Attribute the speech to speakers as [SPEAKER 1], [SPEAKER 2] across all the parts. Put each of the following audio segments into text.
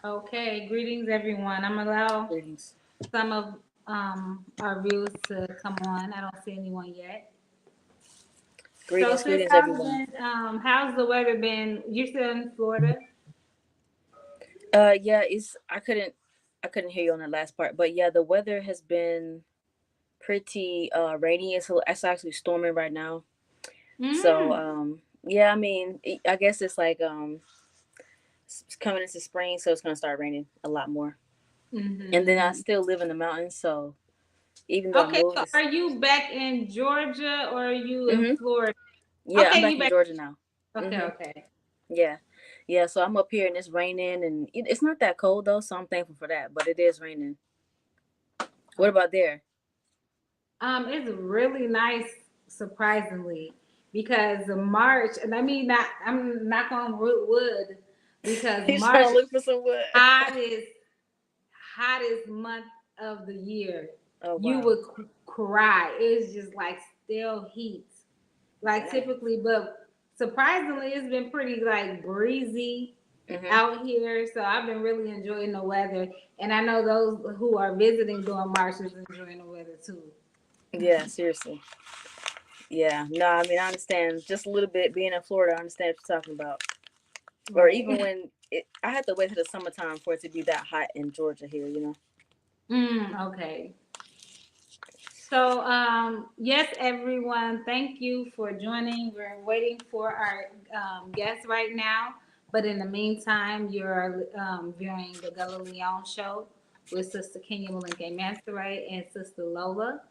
[SPEAKER 1] Okay, greetings everyone. I'm allow
[SPEAKER 2] Greetings.
[SPEAKER 1] some of our viewers to come on. I don't see anyone yet. So
[SPEAKER 2] Greetings,
[SPEAKER 1] sis,
[SPEAKER 2] greetings, everyone.
[SPEAKER 1] how's the weather been? You still in Florida?
[SPEAKER 2] Yeah, it's I couldn't hear you on the last part, but yeah, the weather has been pretty rainy. It's actually storming right now. So
[SPEAKER 1] Mm.
[SPEAKER 2] yeah, I mean, I guess it's like it's coming into spring, so it's gonna start raining a lot more. And then I
[SPEAKER 1] Mm-hmm.
[SPEAKER 2] still live in the mountains, so even though I
[SPEAKER 1] Okay,
[SPEAKER 2] moved,
[SPEAKER 1] so
[SPEAKER 2] it's
[SPEAKER 1] are you back in Georgia or are you in
[SPEAKER 2] mhm.
[SPEAKER 1] Florida?
[SPEAKER 2] Yeah, I'm
[SPEAKER 1] Okay,
[SPEAKER 2] back
[SPEAKER 1] you
[SPEAKER 2] in
[SPEAKER 1] back.
[SPEAKER 2] Georgia now.
[SPEAKER 1] Okay,
[SPEAKER 2] Mhm.
[SPEAKER 1] okay.
[SPEAKER 2] Yeah, yeah. So I'm up here and it's raining, and it's not that cold though, so I'm thankful for that. But it is raining. What
[SPEAKER 1] Okay.
[SPEAKER 2] about there?
[SPEAKER 1] It's really nice, surprisingly, because March, and I mean, not I'm knock on wood, because
[SPEAKER 2] He's trying
[SPEAKER 1] March
[SPEAKER 2] to look for some wood.
[SPEAKER 1] hottest hottest month of the year.
[SPEAKER 2] Oh
[SPEAKER 1] You
[SPEAKER 2] wow.
[SPEAKER 1] would cry. It's just like still heat, like
[SPEAKER 2] Dang.
[SPEAKER 1] typically, but surprisingly, it's been pretty like breezy
[SPEAKER 2] Mhm.
[SPEAKER 1] out here. So I've been really enjoying the weather, and I know those who are visiting during March is enjoying the weather too.
[SPEAKER 2] Yeah, seriously. Yeah. No, I mean I understand just a little bit being in Florida. I understand what you're talking about. Or even
[SPEAKER 1] Right.
[SPEAKER 2] when I had to wait till the summertime for it to be that hot in Georgia here.
[SPEAKER 1] Okay. So, yes, everyone, thank you for joining. We're waiting for our guests right now. But in the meantime, you're viewing the Gullah Leone show with Sister Kenya Malinke Masteray and Sister Lola.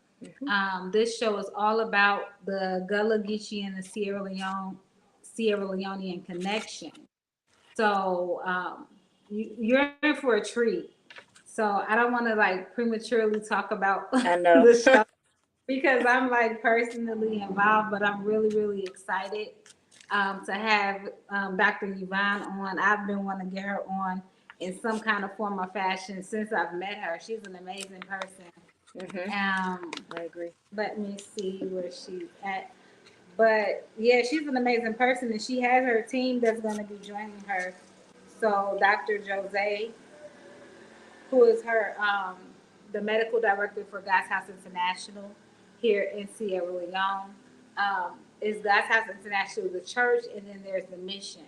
[SPEAKER 2] Hmm.
[SPEAKER 1] This show is all about the Gulagishi and the Sierra Leonean connection. So you're in for a treat. So I don't want to like prematurely talk about
[SPEAKER 2] I know.
[SPEAKER 1] the show because I'm like personally involved, but I'm really, really excited to have Dr. Yvonne on. I've been wanting to get her on in some kind of form or fashion since I've met her. She's an amazing person.
[SPEAKER 2] Hmm.
[SPEAKER 1] Um,
[SPEAKER 2] I agree.
[SPEAKER 1] Let me see where she's at. But yeah, she's an amazing person, and she has her team that's going to be joining her. So Dr. Jose, who is the medical director for God's House International here in Sierra Leone. Is God's House International the church, and then there's the mission.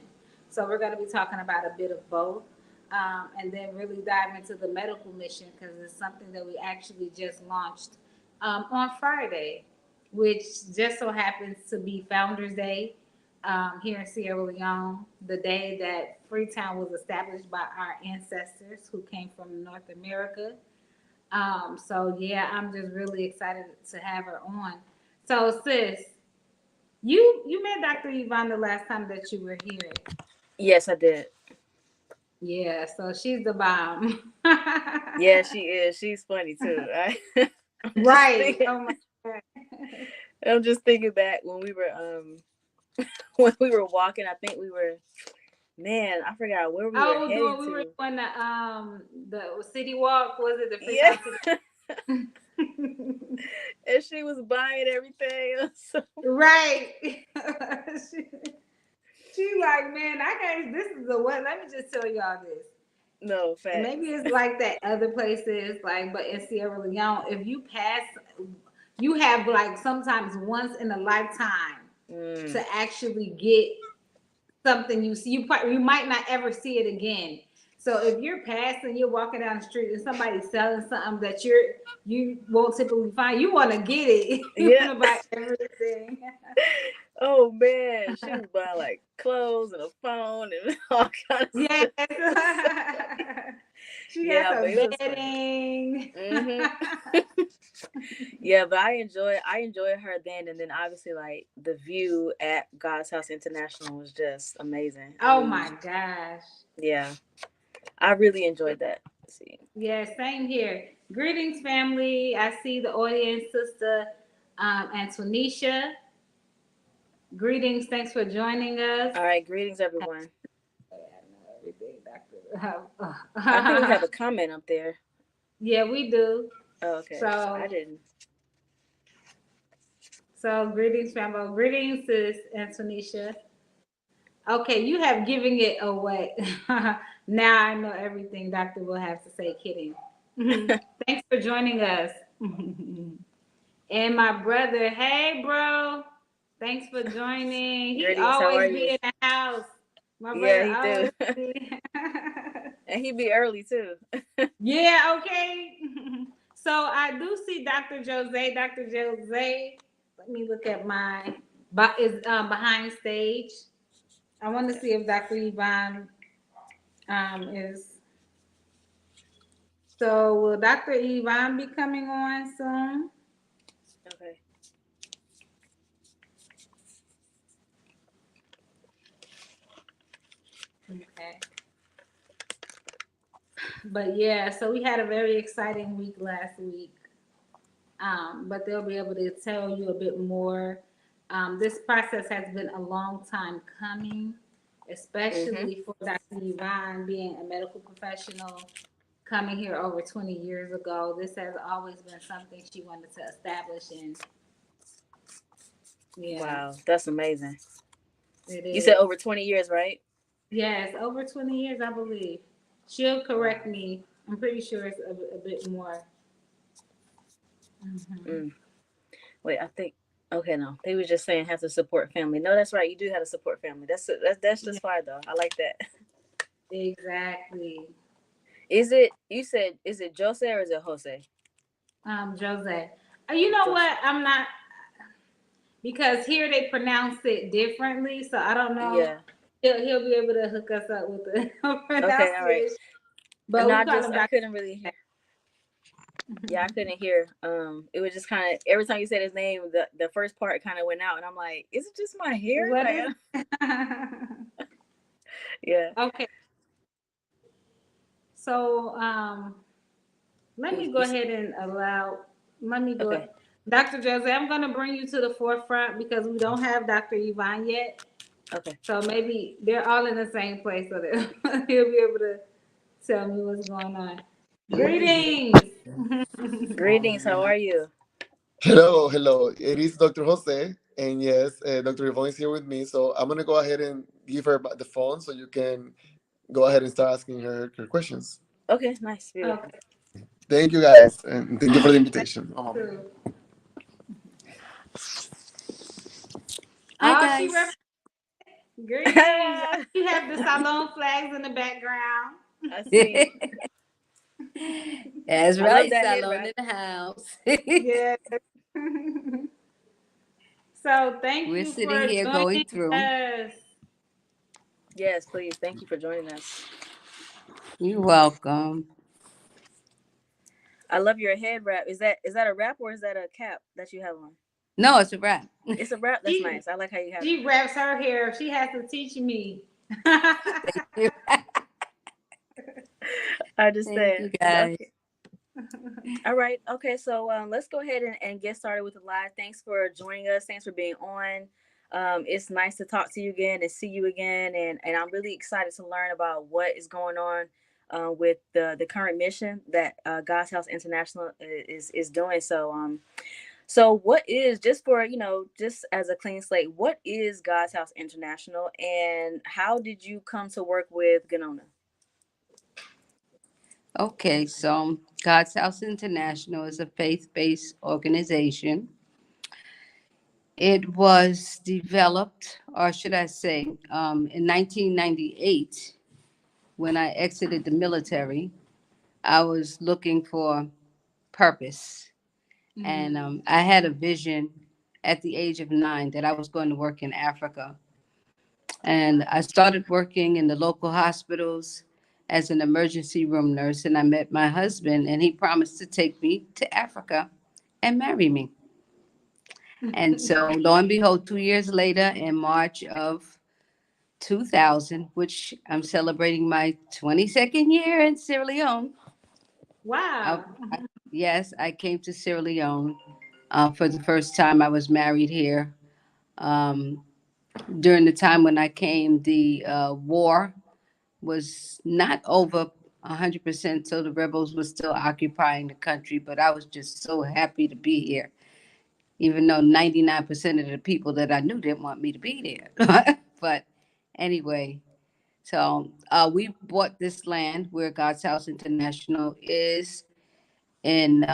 [SPEAKER 1] So we're going to be talking about a bit of both, and then really dive into the medical mission because it's something that we actually just launched on Friday, which just so happens to be Founders Day here in Sierra Leone, the day that Freetown was established by our ancestors who came from North America. So yeah, I'm just really excited to have her on. So sis, you met Dr. Yvonne the last time that you were here.
[SPEAKER 2] Yes, I did.
[SPEAKER 1] Yeah, so she's the bomb.
[SPEAKER 2] Yeah, she is. She's funny too. I'm just
[SPEAKER 1] Right.
[SPEAKER 2] thinking.
[SPEAKER 1] Oh my god.
[SPEAKER 2] I'm just thinking back when we were when we were walking. I think we were, man, I forgot where we were
[SPEAKER 1] Oh,
[SPEAKER 2] heading
[SPEAKER 1] we were
[SPEAKER 2] to.
[SPEAKER 1] doing the city walk. Was it the
[SPEAKER 2] Yeah.
[SPEAKER 1] Freetown City?
[SPEAKER 2] And she was buying everything. So,
[SPEAKER 1] Right. she, she like, man, I can't. This is the what? Let me just tell y'all this.
[SPEAKER 2] no
[SPEAKER 1] And maybe
[SPEAKER 2] facts.
[SPEAKER 1] it's like that other places, like, but in Sierra Leone, if you pass, you have like sometimes once in a lifetime
[SPEAKER 2] Mm.
[SPEAKER 1] to actually get something you see. You might not ever see it again. So if you're passing, you're walking down the street and somebody's selling something that you won't typically find, you want to get it. You
[SPEAKER 2] Yeah.
[SPEAKER 1] want to buy everything.
[SPEAKER 2] Oh man, she was buying like clothes and a phone and all kind of
[SPEAKER 1] Yes.
[SPEAKER 2] stuff.
[SPEAKER 1] She got
[SPEAKER 2] Yeah, but
[SPEAKER 1] some
[SPEAKER 2] it was funny.
[SPEAKER 1] bedding.
[SPEAKER 2] Hmm. Yeah, but I enjoyed her then, and then obviously like the view at God's House International was just amazing. I
[SPEAKER 1] Oh
[SPEAKER 2] mean,
[SPEAKER 1] my gosh.
[SPEAKER 2] yeah, I really enjoyed that. Let's see.
[SPEAKER 1] Yeah, same here. Greetings, family. I see the audience, Sister Antonisha. Greetings. Thanks for joining us.
[SPEAKER 2] All right, greetings everyone.
[SPEAKER 1] I know everything, Doctor.
[SPEAKER 2] I think we have a comment up there.
[SPEAKER 1] Yeah, we do.
[SPEAKER 2] Oh, okay, so I
[SPEAKER 1] So,
[SPEAKER 2] didn't.
[SPEAKER 1] so greetings, family. Greetings, sis Antonisha. Okay, you have given it away. Now I know everything Doctor will have to say. Kidding. Thanks for joining us. And my brother, hey bro, thanks for joining. He
[SPEAKER 2] Greetings. How are
[SPEAKER 1] always
[SPEAKER 2] you?
[SPEAKER 1] be in the house. My
[SPEAKER 2] Yeah,
[SPEAKER 1] brother
[SPEAKER 2] he do.
[SPEAKER 1] always be.
[SPEAKER 2] And he be early too.
[SPEAKER 1] Yeah, okay. So I do see Dr. Jose. Dr. Jose, let me look at mine. But is behind stage. I want to
[SPEAKER 2] Okay.
[SPEAKER 1] see if Dr. Yvonne is. So will Dr. Yvonne be coming on soon?
[SPEAKER 2] Okay.
[SPEAKER 1] Okay. But yeah, so we had a very exciting week last week. But they'll be able to tell you a bit more. This process has been a long time coming,
[SPEAKER 2] Mhm.
[SPEAKER 1] especially for Dr. Yvonne being a medical professional coming here over 20 years ago. This has always been something she wanted to establish, and yeah,
[SPEAKER 2] Wow, that's amazing.
[SPEAKER 1] it
[SPEAKER 2] You said
[SPEAKER 1] is.
[SPEAKER 2] over 20 years, right?
[SPEAKER 1] Yes, over 20 years, I believe. She'll correct
[SPEAKER 2] Wow.
[SPEAKER 1] me. I'm pretty sure it's a bit more. Hmm.
[SPEAKER 2] Mm. Wait, I think. Okay, no, they was just saying have to support family. No, that's right. You do have to support family. That's
[SPEAKER 1] Yeah,
[SPEAKER 2] just fine though. I like that.
[SPEAKER 1] exactly.
[SPEAKER 2] Is it? You said is it Jose or is it Jose?
[SPEAKER 1] Jose. You know
[SPEAKER 2] Jose.
[SPEAKER 1] what? I'm not because here they pronounce it differently, so I don't know.
[SPEAKER 2] Yeah.
[SPEAKER 1] He'll be able to hook us up with the
[SPEAKER 2] Okay. All right.
[SPEAKER 1] pronunciation. But
[SPEAKER 2] No,
[SPEAKER 1] we call him
[SPEAKER 2] I
[SPEAKER 1] Doctor.
[SPEAKER 2] couldn't really hear. Yeah, I couldn't hear. It was just kind of every time you said his name, the first part kind of went out, and I'm like, is it just my hair?
[SPEAKER 1] What
[SPEAKER 2] Like,
[SPEAKER 1] is?
[SPEAKER 2] yeah.
[SPEAKER 1] Okay, so let me go
[SPEAKER 2] You
[SPEAKER 1] ahead and allow. Let me go,
[SPEAKER 2] okay.
[SPEAKER 1] Dr. Jose. I'm going to bring you to the forefront because we don't have Dr. Yvonne yet.
[SPEAKER 2] Okay.
[SPEAKER 1] So maybe they're all in the same place, so that he'll be able to tell me what's going on. Greetings.
[SPEAKER 2] Greetings. How are you?
[SPEAKER 3] Hello, hello. It is Dr. Jose, and yes, Dr. Yvonne is here with me. So I'm gonna go ahead and give her the phone so you can go ahead and start asking her questions.
[SPEAKER 2] Okay. Nice. Beautiful.
[SPEAKER 1] Okay.
[SPEAKER 3] Thank you guys, and thank you for the invitation.
[SPEAKER 1] True.
[SPEAKER 4] Hi
[SPEAKER 1] Oh, she
[SPEAKER 4] guys.
[SPEAKER 1] greetings. You have the salon flags in the background.
[SPEAKER 2] I see.
[SPEAKER 4] That's
[SPEAKER 2] I love
[SPEAKER 4] right,
[SPEAKER 2] that head
[SPEAKER 4] Salon
[SPEAKER 2] wrap.
[SPEAKER 4] in the house.
[SPEAKER 1] Yes. So thank
[SPEAKER 4] We're
[SPEAKER 1] you
[SPEAKER 4] sitting
[SPEAKER 1] for
[SPEAKER 4] here going
[SPEAKER 1] joining
[SPEAKER 4] through.
[SPEAKER 1] us.
[SPEAKER 2] Yes, please. Thank you for joining us.
[SPEAKER 4] You're welcome.
[SPEAKER 2] I love your head wrap. Is that a wrap or is that a cap that you have on?
[SPEAKER 4] No, it's a wrap.
[SPEAKER 2] It's a wrap. That's
[SPEAKER 1] She
[SPEAKER 2] nice. I like how you have it.
[SPEAKER 1] she wraps her hair. She has to teach me.
[SPEAKER 4] Thank you.
[SPEAKER 2] I
[SPEAKER 4] Thank
[SPEAKER 2] understand.
[SPEAKER 4] you guys.
[SPEAKER 2] Okay. All right. Okay. So let's go ahead and get started with the live. Thanks for joining us. Thanks for being on. It's nice to talk to you again and see you again. And I'm really excited to learn about what is going on with the current mission that God's House International is doing. So what is just for just as a clean slate? What is God's House International, and how did you come to work with Ganona?
[SPEAKER 4] Okay, so God's House International is a faith-based organization. It was developed, or should I say, in 1998 when I exited the military. I was looking for purpose. And
[SPEAKER 1] Mhm.
[SPEAKER 4] I had a vision at the age of 9 that I was going to work in Africa. And I started working in the local hospitals as an emergency room nurse. And I met my husband, and he promised to take me to Africa and marry me. And so, lo and behold, 2 years later, in March of 2000, which I'm celebrating my 22nd year in Sierra Leone, I,
[SPEAKER 1] Wow.
[SPEAKER 4] I, yes, I came to Sierra Leone for the first time. I was married here. Um, During the time when I came, the war was not over 100%, so the rebels were still occupying the country. But I was just so happy to be here, even though 99% of the people that I knew didn't want me to be there. But Anyway, so we bought this land where God's House International is in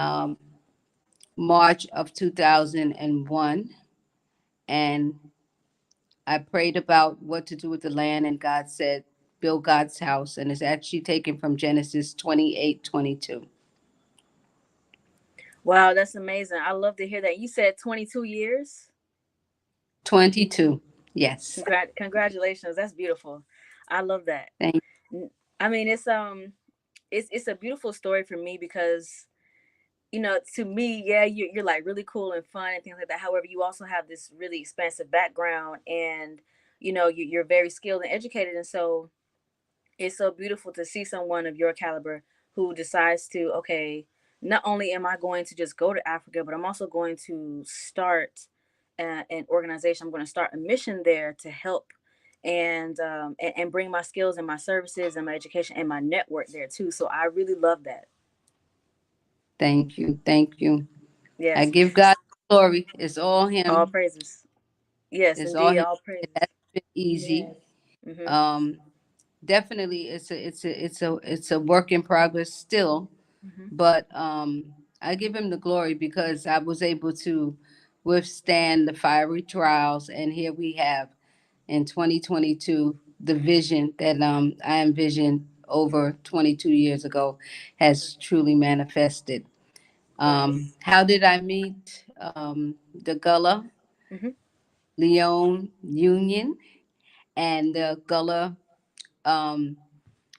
[SPEAKER 4] March of 2001. And I prayed about what to do with the land, and God said, build God's house. And it's actually taken from Genesis 28:22.
[SPEAKER 2] Wow, that's amazing. I love to hear that. You said 22 years.
[SPEAKER 4] 22. Yes.
[SPEAKER 2] Congratulations. That's beautiful. I love that.
[SPEAKER 4] Thank
[SPEAKER 2] I mean, it's a beautiful story for me because, you know, to me, yeah, you're like really cool and fun and things like that. However, you also have this really expansive background, and you know, you're very skilled and educated, and so it's so beautiful to see someone of your caliber who decides to, okay, not only am I going to just go to Africa, but I'm also going to start an organization. I'm going to start a mission there to help and bring my skills and my services and my education and my network there too. So I really love that.
[SPEAKER 4] Thank you. Thank you. I
[SPEAKER 2] Yes,
[SPEAKER 4] give God glory. It's all
[SPEAKER 2] all
[SPEAKER 4] Him.
[SPEAKER 2] praises. Yes,
[SPEAKER 4] It's all
[SPEAKER 2] indeed,
[SPEAKER 4] Him.
[SPEAKER 2] all
[SPEAKER 4] It
[SPEAKER 2] praises.
[SPEAKER 4] hasn't been easy.
[SPEAKER 1] Yes.
[SPEAKER 2] Hmm.
[SPEAKER 4] Um, Definitely, it's a work in progress still.
[SPEAKER 2] Hmm.
[SPEAKER 4] But I give Him the glory because I was able to withstand the fiery trials, and here we have in 2022 the vision that I envisioned over 22 years ago has truly manifested.
[SPEAKER 2] Right.
[SPEAKER 4] How did I meet the Gullah
[SPEAKER 2] Hmm.
[SPEAKER 4] Leone Union and the Gullah um,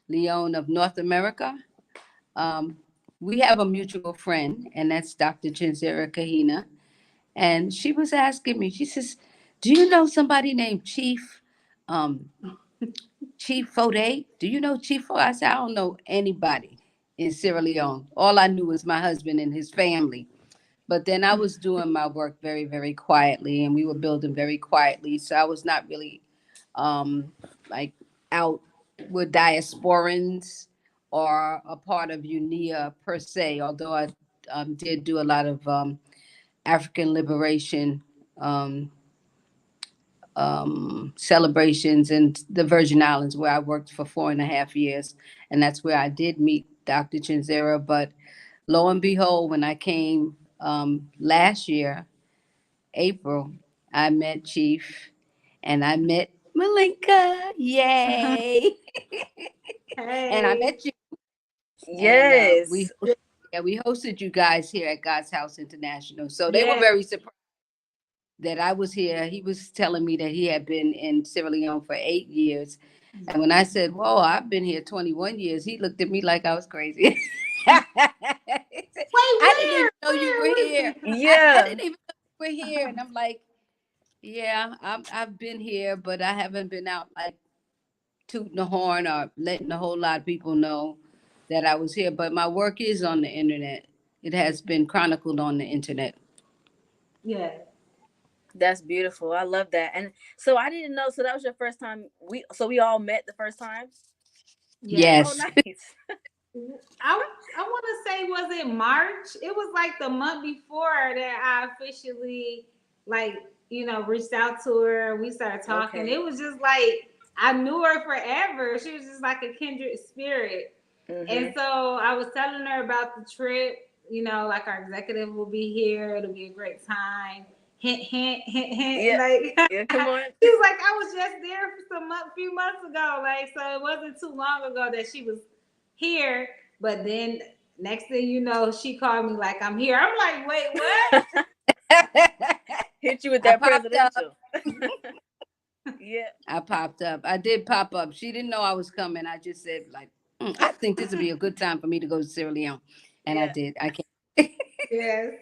[SPEAKER 4] Leone of North America? Um, we have a mutual friend, and that's Dr. Chinzera Kahina. And she was asking me, she says, do you know somebody named Um, Chief Fode? Do you know Chief Fode? I said, I don't know anybody in Sierra Leone. All I knew was my husband and his family. But then I was doing my work very, very quietly, and we were building very quietly. So I was not really like out with diasporans or a part of UNIA per se, although I did do a lot of African liberation um, celebrations in the Virgin Islands, where I worked for 4.5 years. And that's where I did meet Dr. Chinzera. But lo and behold, when I came last year, April, I met Chief and I met Malinke. Yay! And I
[SPEAKER 1] Hey.
[SPEAKER 4] met you. And
[SPEAKER 2] Yes.
[SPEAKER 4] we hosted you guys here at God's House International. So they were
[SPEAKER 1] Yes.
[SPEAKER 4] very surprised that I was here. He was telling me that he had been in Sierra Leone for 8 years. And when I said, whoa, I've been here 21 years, he looked at me like I was crazy. He said,
[SPEAKER 1] Wait,
[SPEAKER 4] I didn't even
[SPEAKER 1] where?
[SPEAKER 4] know you were here. I
[SPEAKER 2] Yeah.
[SPEAKER 4] didn't even know you were here. And I'm like, yeah, I've been here, but I haven't been out like tooting the horn or letting a whole lot of people know that I was here. But my work is on the internet. It has been chronicled on the internet.
[SPEAKER 1] Yes.
[SPEAKER 2] That's beautiful. I love that. And so I didn't know. So that was your first time. We all met the first time.
[SPEAKER 1] Yes.
[SPEAKER 2] Oh,
[SPEAKER 4] Yes.
[SPEAKER 2] nice.
[SPEAKER 1] I want to say, was it March? It was like the month before that I officially, like, reached out to her. We started talking.
[SPEAKER 2] Okay.
[SPEAKER 1] It was just like I knew her forever. She was just like a kindred spirit. And
[SPEAKER 2] Hmm.
[SPEAKER 1] so I was telling her about the trip. Like our executive will be here. It'll be a great time. Hint, hint, hint, hint.
[SPEAKER 2] Yeah.
[SPEAKER 1] Like
[SPEAKER 2] Yeah. Come on.
[SPEAKER 1] she was like, I was just there for few months ago. Like, so it wasn't too long ago that she was here. But then next thing you know, she called me like I'm here. I'm like, wait, what?
[SPEAKER 2] Hit you with
[SPEAKER 4] I
[SPEAKER 2] that
[SPEAKER 4] popped up.
[SPEAKER 2] presidential. Yeah.
[SPEAKER 4] I popped up. I did pop up. She didn't know I was coming. I just said, like, I think this would be a good time for me to go to Sierra Leone. And I
[SPEAKER 2] Yeah.
[SPEAKER 4] did. I can't.
[SPEAKER 1] Yes.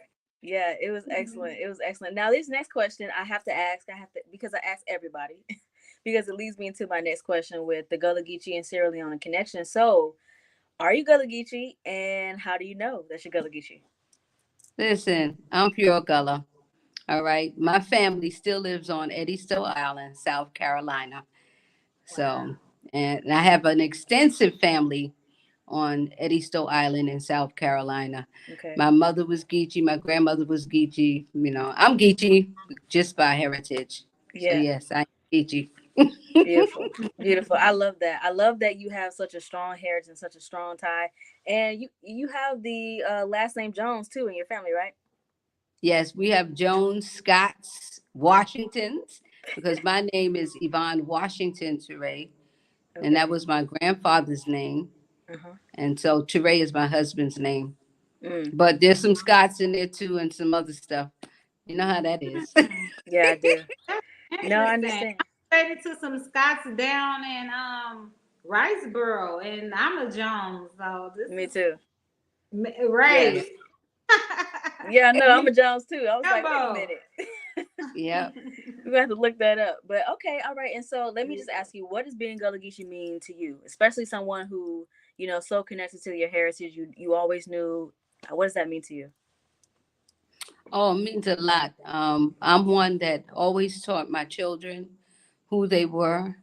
[SPEAKER 2] Yeah. It was excellent. It was excellent. Now, this next question I have to ask. I have to because I ask everybody because it leads me into my next question with the Gulagishi and Sierra Leone connection. So, are you Gulagishi, and how do you know that you're Gulagishi?
[SPEAKER 4] Listen, I'm pure Gullah. All right. My family still lives on Edisto Island, South Carolina.
[SPEAKER 1] Wow.
[SPEAKER 4] So, and I have an extensive family on Edisto Island in South Carolina.
[SPEAKER 2] Okay.
[SPEAKER 4] My mother was Geechee. My grandmother was Geechee. I'm Geechee just by heritage. So
[SPEAKER 2] Yeah.
[SPEAKER 4] yes, I'm Geechee.
[SPEAKER 2] Beautiful, beautiful. I love that. I love that you have such a strong heritage and such a strong tie, and you have the last name Jones too in your family, right?
[SPEAKER 4] Yes, we have Jones, Scotts, Washingtons, because my name is Yvonne Washington Turay, and that
[SPEAKER 2] Okay.
[SPEAKER 4] was my grandfather's name.
[SPEAKER 2] Uh-huh.
[SPEAKER 4] And so Turay is my husband's name.
[SPEAKER 2] Mm.
[SPEAKER 4] But there's some Scots in there too and some other stuff. You know how that is.
[SPEAKER 2] Yeah, I do.
[SPEAKER 1] That's
[SPEAKER 2] No, I
[SPEAKER 1] interesting.
[SPEAKER 2] understand.
[SPEAKER 1] I'm related to some Scots down in Riceboro, and I'm a Jones, so this
[SPEAKER 2] Me
[SPEAKER 1] is
[SPEAKER 2] too.
[SPEAKER 1] right.
[SPEAKER 2] Yes. Yeah, no, I'm a Jones too. I was like, wait a
[SPEAKER 1] Rambo.
[SPEAKER 2] minute.
[SPEAKER 4] Yeah.
[SPEAKER 2] We have to look that up. But okay, all right. And so let me just ask you, what does being Gulagishi mean to you? Especially someone who, so connected to your heritage. You always knew. What does that mean to you?
[SPEAKER 4] Oh, it means a lot. I'm one that always taught my children who they were,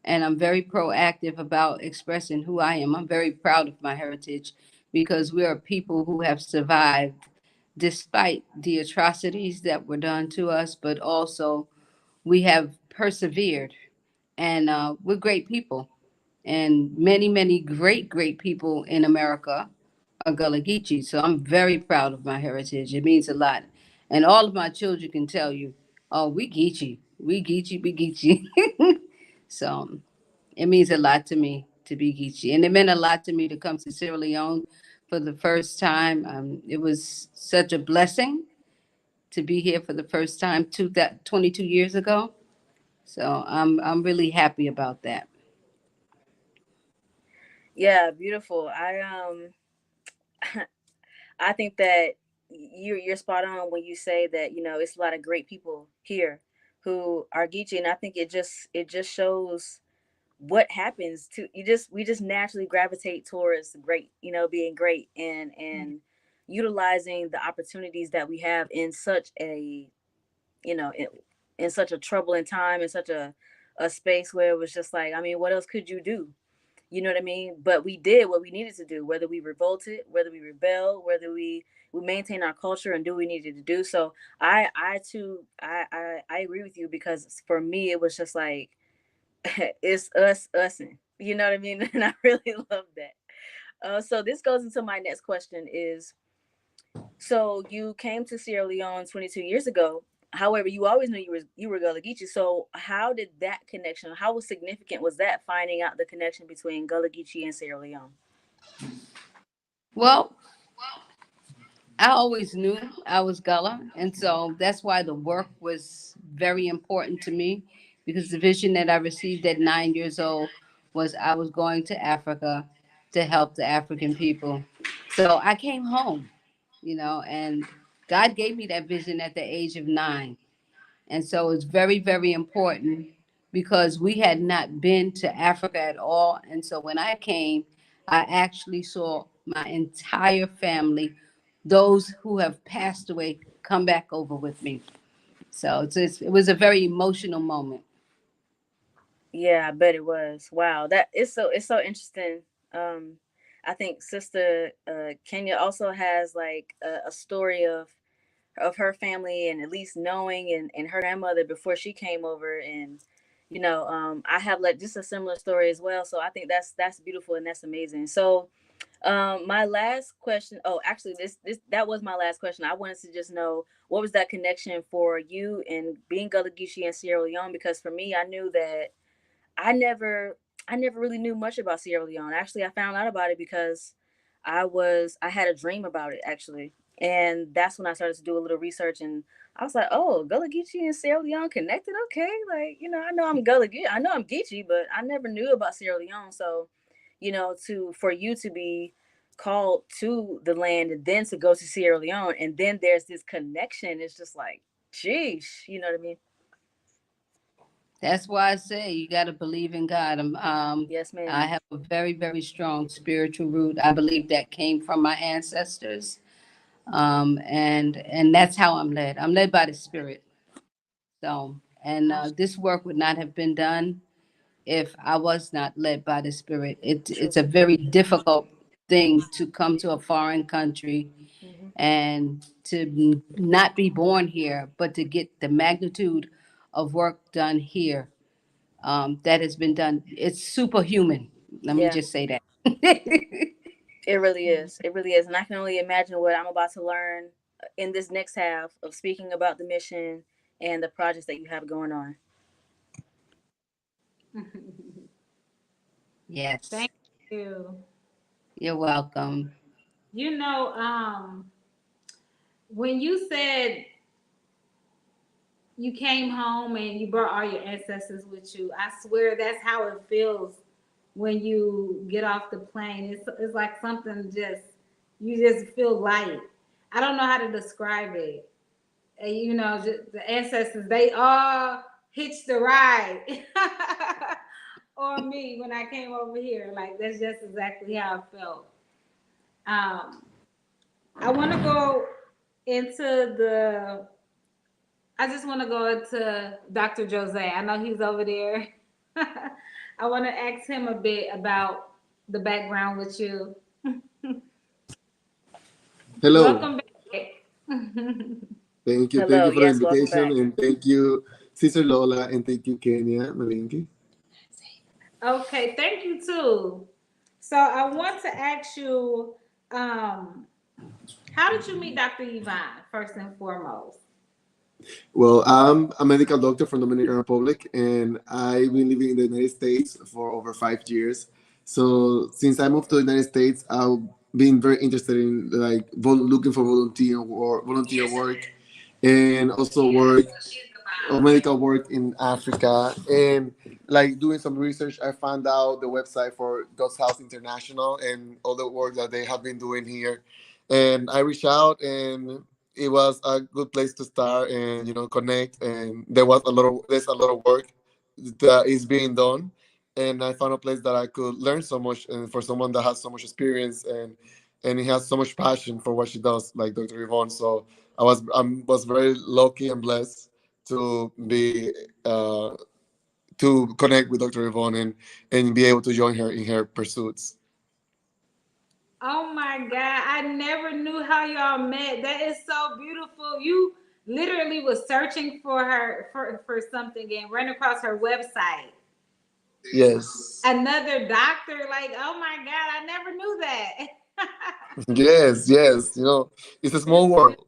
[SPEAKER 4] and I'm very proactive about expressing who I am. I'm very proud of my heritage because we are people who have survived despite the atrocities that were done to us, but also we have persevered, and we're great people. And many, many great people in America are Gullah Geechee. So I'm very proud of my heritage. It means a lot. And all of my children can tell you, oh, we Geechee. We Geechee, we Geechee. So it means a lot to me to be Geechee. And it meant a lot to me to come to Sierra Leone for the first time. It was such a blessing to be here for the first time 22 years ago. So I'm really happy about that.
[SPEAKER 2] Yeah, beautiful. I think that you're spot on when you say that it's a lot of great people here who are Geechee, and I think it just shows what happens to we just naturally gravitate towards great, being great and utilizing the opportunities that we have in such a you know in such a troubling time, in such a space where it was just like, I mean, what else could you do? You know what I mean? But we did what we needed to do, whether we revolted, whether we rebelled, whether we maintain our culture and do what we needed to do. So I too I agree with you, because for me it was just like it's using. You know what I mean? And I really love that. So this goes into my next question is, so you came to Sierra Leone 22 years ago. However, you always knew you were Gullah Geechee. So how did that connection? How was significant was that, finding out the connection between Gullah Geechee and Sierra Leone?
[SPEAKER 4] Well, I always knew I was Gullah, and so that's why the work was very important to me because the vision that I received at 9 years old was I was going to Africa to help the African people. So I came home, and God gave me that vision at the age of 9. And so it's very, very important because we had not been to Africa at all. And so when I came, I actually saw my entire family, those who have passed away, come back over with me. So it was a very emotional moment.
[SPEAKER 2] Yeah, I bet it was. Wow, that it's so interesting. Um, I think Sister Kenya also has like a story of her family, and at least knowing and her grandmother before she came over, and I have like just a similar story as well. So I think that's beautiful and that's amazing. So my last question, oh actually this that was my last question. I wanted to just know, what was that connection for you in being Gullah Geechee and Sierra Leone? Because for me, I knew that I never I never really knew much about Sierra Leone. Actually, I found out about it because I had a dream about it actually. And that's when I started to do a little research, and I was like, "Oh, Gullah Geechee and Sierra Leone connected. Okay, like I know I'm Gullah Geechee, I know I'm Geechee, but I never knew about Sierra Leone. So, to for you to be called to the land and then to go to Sierra Leone, and then there's this connection. It's just like, geez, you know what I mean?
[SPEAKER 4] That's why I say you got to believe in God.
[SPEAKER 2] Yes,
[SPEAKER 4] I
[SPEAKER 2] ma'am.
[SPEAKER 4] have a very, very strong spiritual root. I believe that came from my ancestors. And that's how I'm led. I'm led by the Spirit. So, and this work would not have been done if I was not led by the Spirit.
[SPEAKER 2] True.
[SPEAKER 4] It's a very difficult thing to come to a foreign country
[SPEAKER 2] Hmm.
[SPEAKER 4] and to not be born here, but to get the magnitude of work done here. that has been done. It's superhuman. Let me
[SPEAKER 2] Yeah,
[SPEAKER 4] just say that.
[SPEAKER 2] it really is. It really is. And I can only imagine what I'm about to learn in this next half of speaking about the mission and the projects that you have going on.
[SPEAKER 4] Yes,
[SPEAKER 1] Thank you.
[SPEAKER 4] you're welcome.
[SPEAKER 1] You know, when you said you came home and you brought all your ancestors with you, I swear that's how it feels when you get off the plane. It's like something just you just feel light. I don't know how to describe it. You know, just the ancestors they all hitched the ride on me when I came over here. Like that's just exactly how I felt. Um, I want to go into the. I just want to go into Dr. Jose. I know he's over there. I want to ask him a bit about the background with you.
[SPEAKER 3] Hello.
[SPEAKER 1] Welcome back.
[SPEAKER 3] Thank you. Thank
[SPEAKER 2] Hello.
[SPEAKER 3] you for the
[SPEAKER 2] Yes, welcome
[SPEAKER 3] invitation.
[SPEAKER 2] back.
[SPEAKER 3] And thank you, Sister Lola. And thank you, Kenya, Malinke.
[SPEAKER 1] Okay, thank you too. So I want to ask you, um, how did you meet Dr. Yvonne first and foremost?
[SPEAKER 3] Well, I'm a medical doctor from Dominican Republic, and I've been living in the United States for over 5 years. So since I moved to the United States, I've been very interested in like looking for volunteer work, and also work or medical work in Africa. And like doing some research, I found out the website for God's House International and all the work that they have been doing here. And I reached out, and it was a good place to start and connect. And there's a lot of work that is being done. And I found a place that I could learn so much, and for someone that has so much experience and he has so much passion for what she does, like Dr. Yvonne. So I was very lucky and blessed to be to connect with Dr. Yvonne and be able to join her in her pursuits.
[SPEAKER 1] Oh my God, I never knew how y'all met. That is so beautiful. You literally was searching for her for something and ran across her website.
[SPEAKER 3] Yes.
[SPEAKER 1] Another doctor, like, oh my God, I never knew that.
[SPEAKER 3] Yes, yes. It's a small
[SPEAKER 1] That's
[SPEAKER 3] world.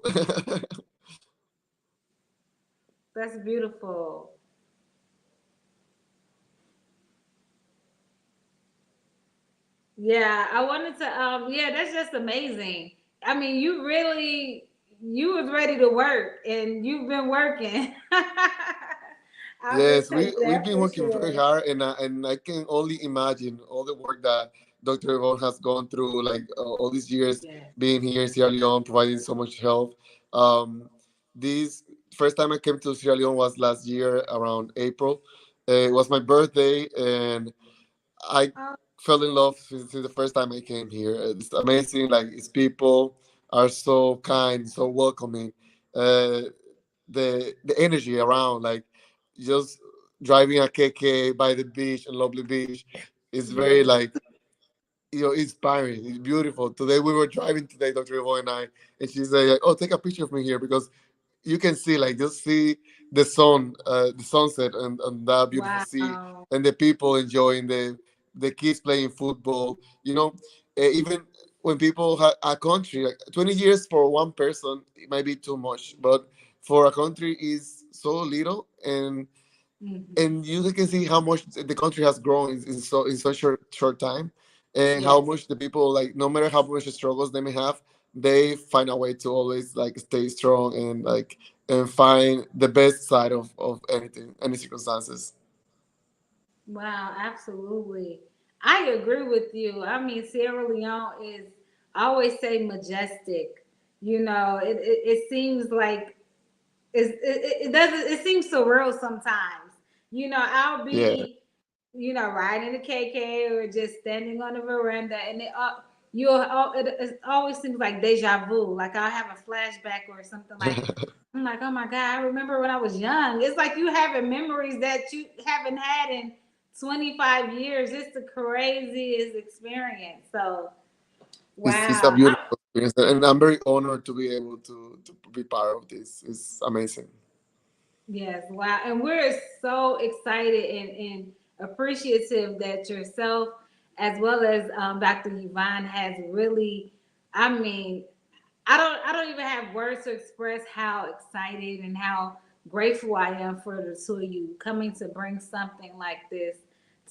[SPEAKER 1] that's beautiful. Yeah, I wanted to yeah, that's just amazing. I mean, you was ready to work and you've been working. I'll just
[SPEAKER 3] Yes,
[SPEAKER 1] take
[SPEAKER 3] we've
[SPEAKER 1] that
[SPEAKER 3] been
[SPEAKER 1] for
[SPEAKER 3] working very
[SPEAKER 1] sure.
[SPEAKER 3] hard, and I can only imagine all the work that Dr. Yvonne has gone through, like all these years
[SPEAKER 1] Yeah.
[SPEAKER 3] being here in Sierra Leone, providing so much help. This first time I came to Sierra Leone was last year around April. It was my birthday, and I
[SPEAKER 1] Oh,
[SPEAKER 3] fell in love since the first time I came here. It's amazing. Like its people are so kind, so welcoming. Uh, the energy around, like just driving a KK by the beach and lovely beach, is very
[SPEAKER 1] yeah.
[SPEAKER 3] like inspiring. It's beautiful. Today we were driving today, Dr. Yvonne and I, and she said, like, "Oh, take a picture of me here because you can see like just see the sunset and that beautiful sea
[SPEAKER 1] Wow.
[SPEAKER 3] and the people enjoying the kids playing football. Even when people have a country, like 20 years for one person, it might be too much, but for a country is so little,
[SPEAKER 1] Hmm.
[SPEAKER 3] and you can see how much the country has grown in such short time, and how
[SPEAKER 1] Yes.
[SPEAKER 3] much the people, like, no matter how much struggles they may have, they find a way to always like stay strong and find the best side of anything, any circumstances.
[SPEAKER 1] Wow, absolutely. I agree with you. I mean, Sierra Leone is, I always say majestic. You know, it seems like it doesn't, it seems surreal sometimes. You know, I'll
[SPEAKER 3] Yeah.
[SPEAKER 1] be, riding the KK or just standing on the veranda and it always seems like deja vu. Like I'll have a flashback or something like, I'm like, oh my God, I remember when I was young. It's like you having memories that you haven't had in 25 years. It's the craziest experience. So,
[SPEAKER 3] It's a
[SPEAKER 1] wow.
[SPEAKER 3] beautiful experience, and I'm very honored to be able to be part of this. It's amazing.
[SPEAKER 1] Yes, wow. And we're so excited and appreciative that yourself, as well as Dr. Yvonne, has really, I mean, I don't even have words to express how excited and how grateful I am for the two of you coming to bring something like this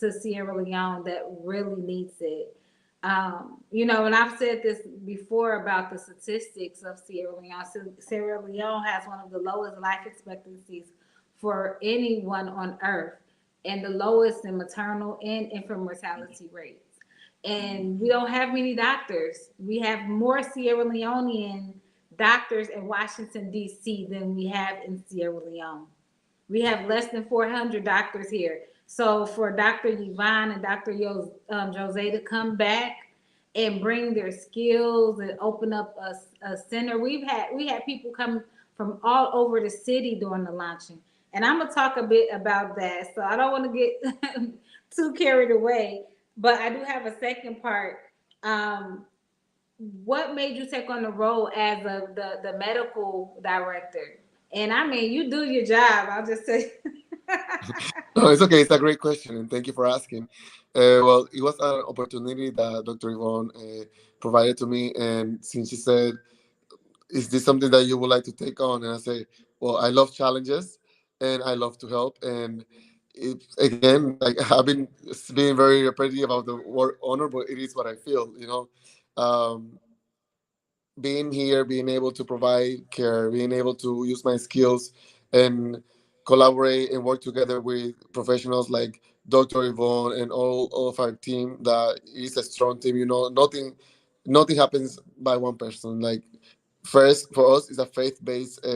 [SPEAKER 1] to Sierra Leone that really needs it. And I've said this before about the statistics of Sierra Leone. So Sierra Leone has one of the lowest life expectancies for anyone on earth, and the lowest in maternal and infant mortality rates. And we don't have many doctors. We have more Sierra Leonean doctors in Washington, D.C. than we have in Sierra Leone. We have less than 400 doctors here. So for Dr. Yvonne and Dr. Jose to come back and bring their skills and open up a center, we had people come from all over the city during the launching. And I'm gonna talk a bit about that. So I don't want to get too carried away, but I do have a second part. Um, what made you take on the role as the medical director? And I mean, you do your job. I'll just say.
[SPEAKER 3] No, it's okay. It's a great question, and thank you for asking. Well, it was an opportunity that Dr. Yvonne provided to me, and since she said, "Is this something that you would like to take on?" and I say, "Well, I love challenges, and I love to help." And again, like I've been being very repetitive about the word honor, but it is what I feel. Being here, being able to provide care, being able to use my skills and collaborate and work together with professionals like Dr. Yvonne and all of our team that is a strong team. Nothing happens by one person. Like first for us is a faith-based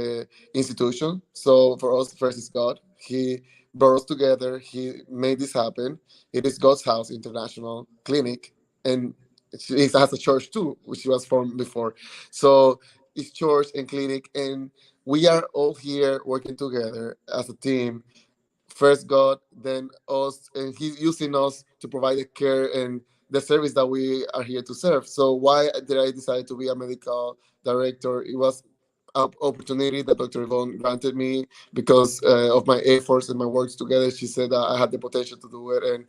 [SPEAKER 3] institution. So for us, first is God. He brought us together. He made this happen. It is God's House International Clinic, and it has a church too, which was formed before. So it's church and clinic, and we are all here working together as a team. First God, then us, and He's using us to provide the care and the service that we are here to serve. So why did I decide to be a medical director? It was an opportunity that Dr. Yvonne granted me because of my efforts and my works together. She said that I had the potential to do it, and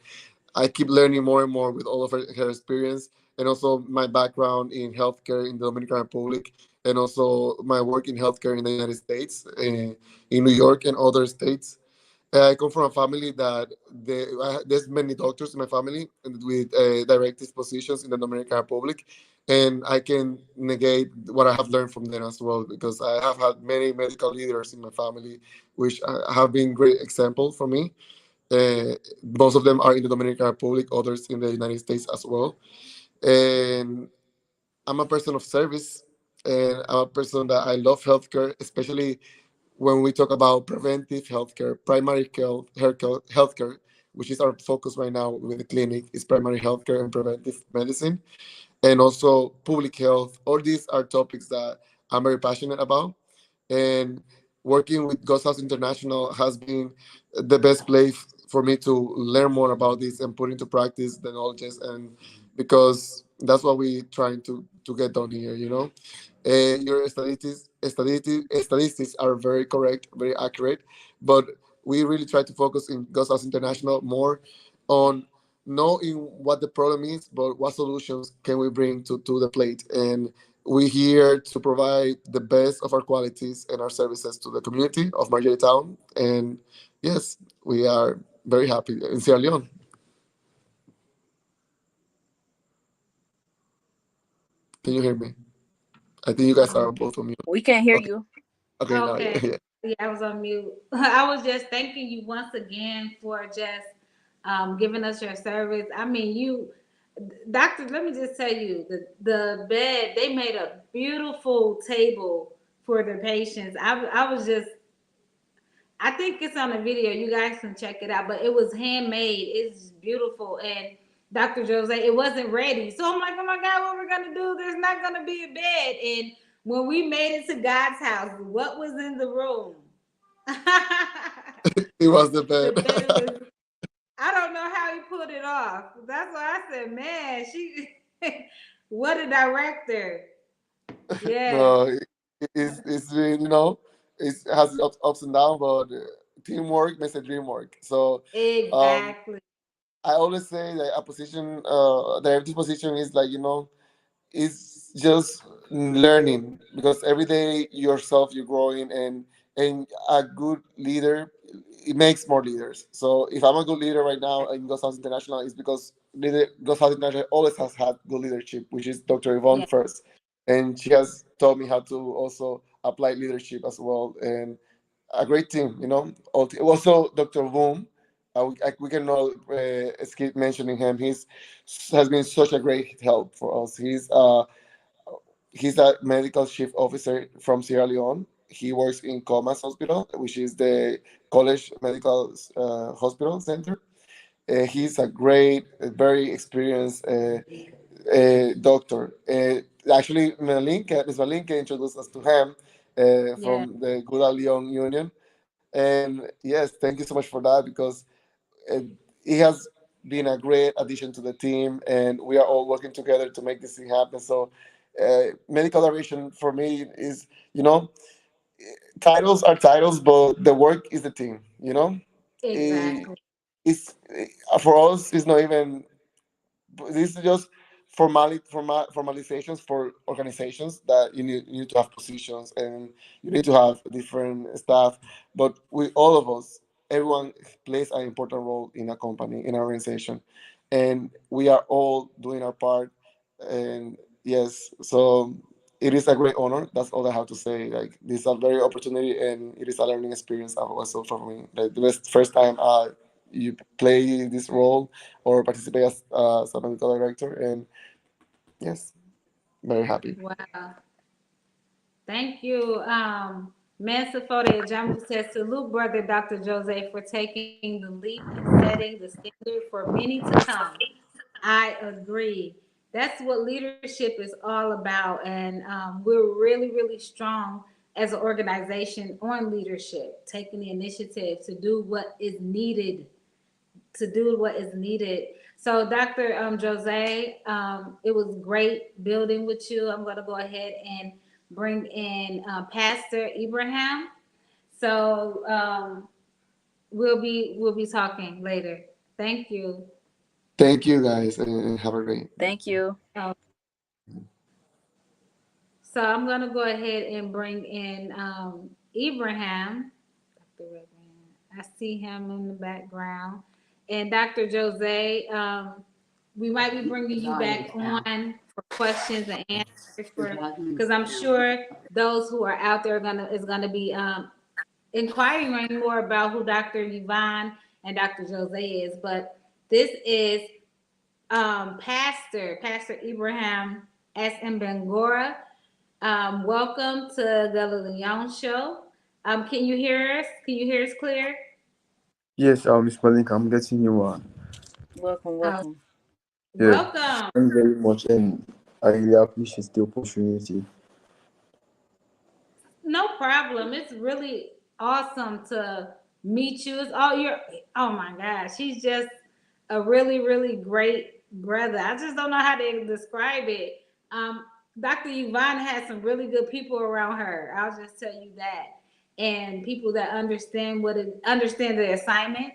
[SPEAKER 3] I keep learning more and more with all of her experience and also my background in healthcare in the Dominican Republic and also my work in healthcare in the United States, in New York and other states. I come from a family that there's many doctors in my family and with directive positions in the Dominican Republic, and I can negate what I have learned from them as well because I have had many medical leaders in my family, which have been great example for me. Most of them are in the Dominican Republic, others in the United States as well. And I'm a person of service, and I'm a person that I love healthcare, especially when we talk about preventive healthcare, primary healthcare, which is our focus right now with the clinic, is primary healthcare and preventive medicine, and also public health. All these are topics that I'm very passionate about. And working with Ghost House International has been the best place for me to learn more about this and put into practice the knowledges. And because that's what we trying to get done here. Your statistics are very correct, very accurate, but we really try to focus in Ghost House International more on knowing what the problem is, but what solutions can we bring to the plate. And we're here to provide the best of our qualities and our services to the community of Marjorie Town. And yes, we are very happy in Sierra Leone. Can you hear me? I think you guys are both on mute.
[SPEAKER 2] We can't hear
[SPEAKER 3] Okay.
[SPEAKER 2] you.
[SPEAKER 3] Okay, now
[SPEAKER 1] Okay.
[SPEAKER 3] yeah.
[SPEAKER 1] Yeah, I was on mute. I was just thanking you once again for just giving us your service. I mean, doctor, let me just tell you, the bed, they made a beautiful table for the patients. I was just, I think it's on the video. You guys can check it out, but it was handmade. It's beautiful. And Dr. Jose, it wasn't ready. So I'm like, oh my God, what we're going to do? There's not going to be a bed. And when we made it to God's house, what was in the room?
[SPEAKER 3] It was the
[SPEAKER 1] The
[SPEAKER 3] bed.
[SPEAKER 1] bed was, I don't know how he pulled it off. That's why I said, man, what a director. Yes.
[SPEAKER 3] No, it's been, it has ups and downs, but teamwork makes the dream work. So um,
[SPEAKER 1] Exactly.
[SPEAKER 3] I always say that a position, director's position is like, it's just learning, because every day yourself you're growing, and a good leader, it makes more leaders. So if I'm a good leader right now in Ghost House International, it's because Ghost House International always has had good leadership, which is Dr. Yvonne
[SPEAKER 1] Yeah.
[SPEAKER 3] first, and she has taught me how to also apply leadership as well, and a great team, Also Dr. Boom, we cannot escape mentioning him. He's has been such a great help for us. He's a medical chief officer from Sierra Leone. He works in Comas Hospital, which is the college medical hospital center. He's a great, very experienced doctor. Actually, Ms. Malinke introduced us to him
[SPEAKER 1] Yeah.
[SPEAKER 3] from the Gullah Leone Union. And yes, thank you so much for that, because uh, he has been a great addition to the team, and we are all working together to make this thing happen. So, medical direction for me is, titles are titles, but the work is the team. Eh,
[SPEAKER 1] Exactly.
[SPEAKER 3] it's for us. It's not even, this is just formalizations for organizations, that you need to have positions, and you need to have different staff. But we, all of us, everyone plays an important role in a company, in an organization, and we are all doing our part. And yes, so it is a great honor. That's all I have to say. Like, this is a very opportunity, and it is a learning experience also for me. Like, the first time you play this role or participate as a medical director. And yes, very happy.
[SPEAKER 1] Wow. Thank you. Mansafodi Ajamu says, salute brother Dr. Jose for taking the leap and setting the standard for many to come. I agree. That's what leadership is all about. And we're really, really strong as an organization on leadership, taking the initiative to do what is needed, So, Dr. Jose, it was great building with you. I'm going to go ahead and bring in Pastor Ibrahim. So, we'll be talking later. Thank you.
[SPEAKER 3] Thank you guys, and have a great.
[SPEAKER 2] Thank you.
[SPEAKER 1] Oh, so I'm gonna go ahead and bring in Ibrahim. Dr. Revered. I see him in the background, and Dr. Jose. We might be bringing you back on for questions and answers for, because I'm sure those who are out there is gonna be inquiring more about who Dr. Yvonne and Dr. Jose is. But this is Pastor Ibrahim S. M. Bangura. Welcome to the Leone Show. Can you hear us? Can you hear us clear?
[SPEAKER 5] Yes, Miss Malinke, I'm getting you.
[SPEAKER 2] Welcome,
[SPEAKER 1] Uh,
[SPEAKER 2] welcome.
[SPEAKER 5] Yeah,
[SPEAKER 1] welcome.
[SPEAKER 5] thank you very much, and I really appreciate the opportunity.
[SPEAKER 1] No problem. It's really awesome to meet you. It's all your. Oh my gosh, he's just a really, really great brother. I just don't know how to describe it. Dr. Yvonne has some really good people around her. I'll just tell you that, and people that understand the assignment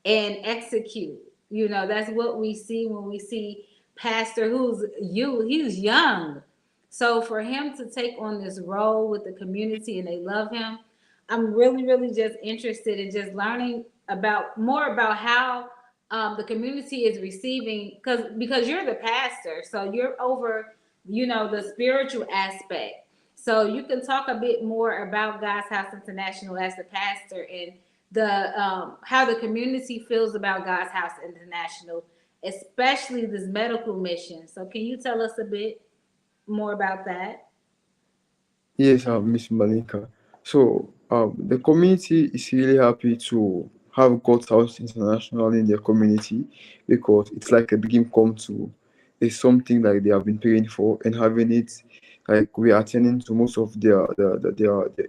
[SPEAKER 1] and execute. That's what we see when we see Pastor he's young. So for him to take on this role with the community and they love him, I'm really, really just interested in just learning about more about how the community is receiving, because you're the pastor, so you're over, the spiritual aspect. So you can talk a bit more about God's House International as the pastor, and the how the community feels about God's House International, especially this medical mission. So can you tell us a bit more about that?
[SPEAKER 5] Yes, Miss Malinka. So, the community is really happy to have God's House International in their community, because it's like a dream come true. It's something like they have been praying for, and having it, like we are attending to most of their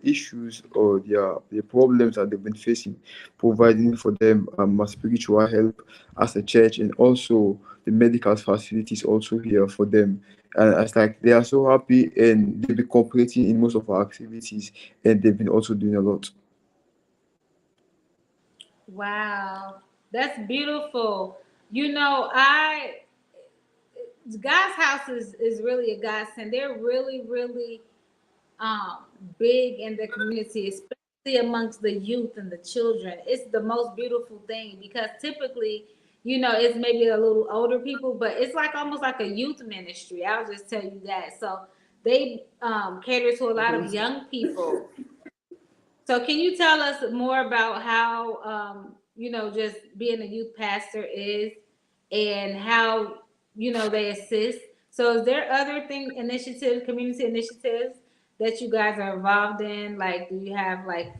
[SPEAKER 5] issues or their problems that they've been facing, providing for them spiritual help as a church, and also the medical facilities also here for them, And it's like they are so happy and they've been cooperating in most of our activities, and they've been also doing a lot.
[SPEAKER 1] Wow, that's beautiful. You know, I God's house is really a godsend. They're really um big in the community, especially amongst the youth and the children. It's the most beautiful thing because typically, you know, it's maybe a little older people, but it's like almost like a youth ministry. I'll just tell you that. So they cater to a lot of young people. So can you tell us more about how you know, just being a youth pastor is and how, you know, they assist? So is there other initiatives, community initiatives that you guys are involved in? Like do you have like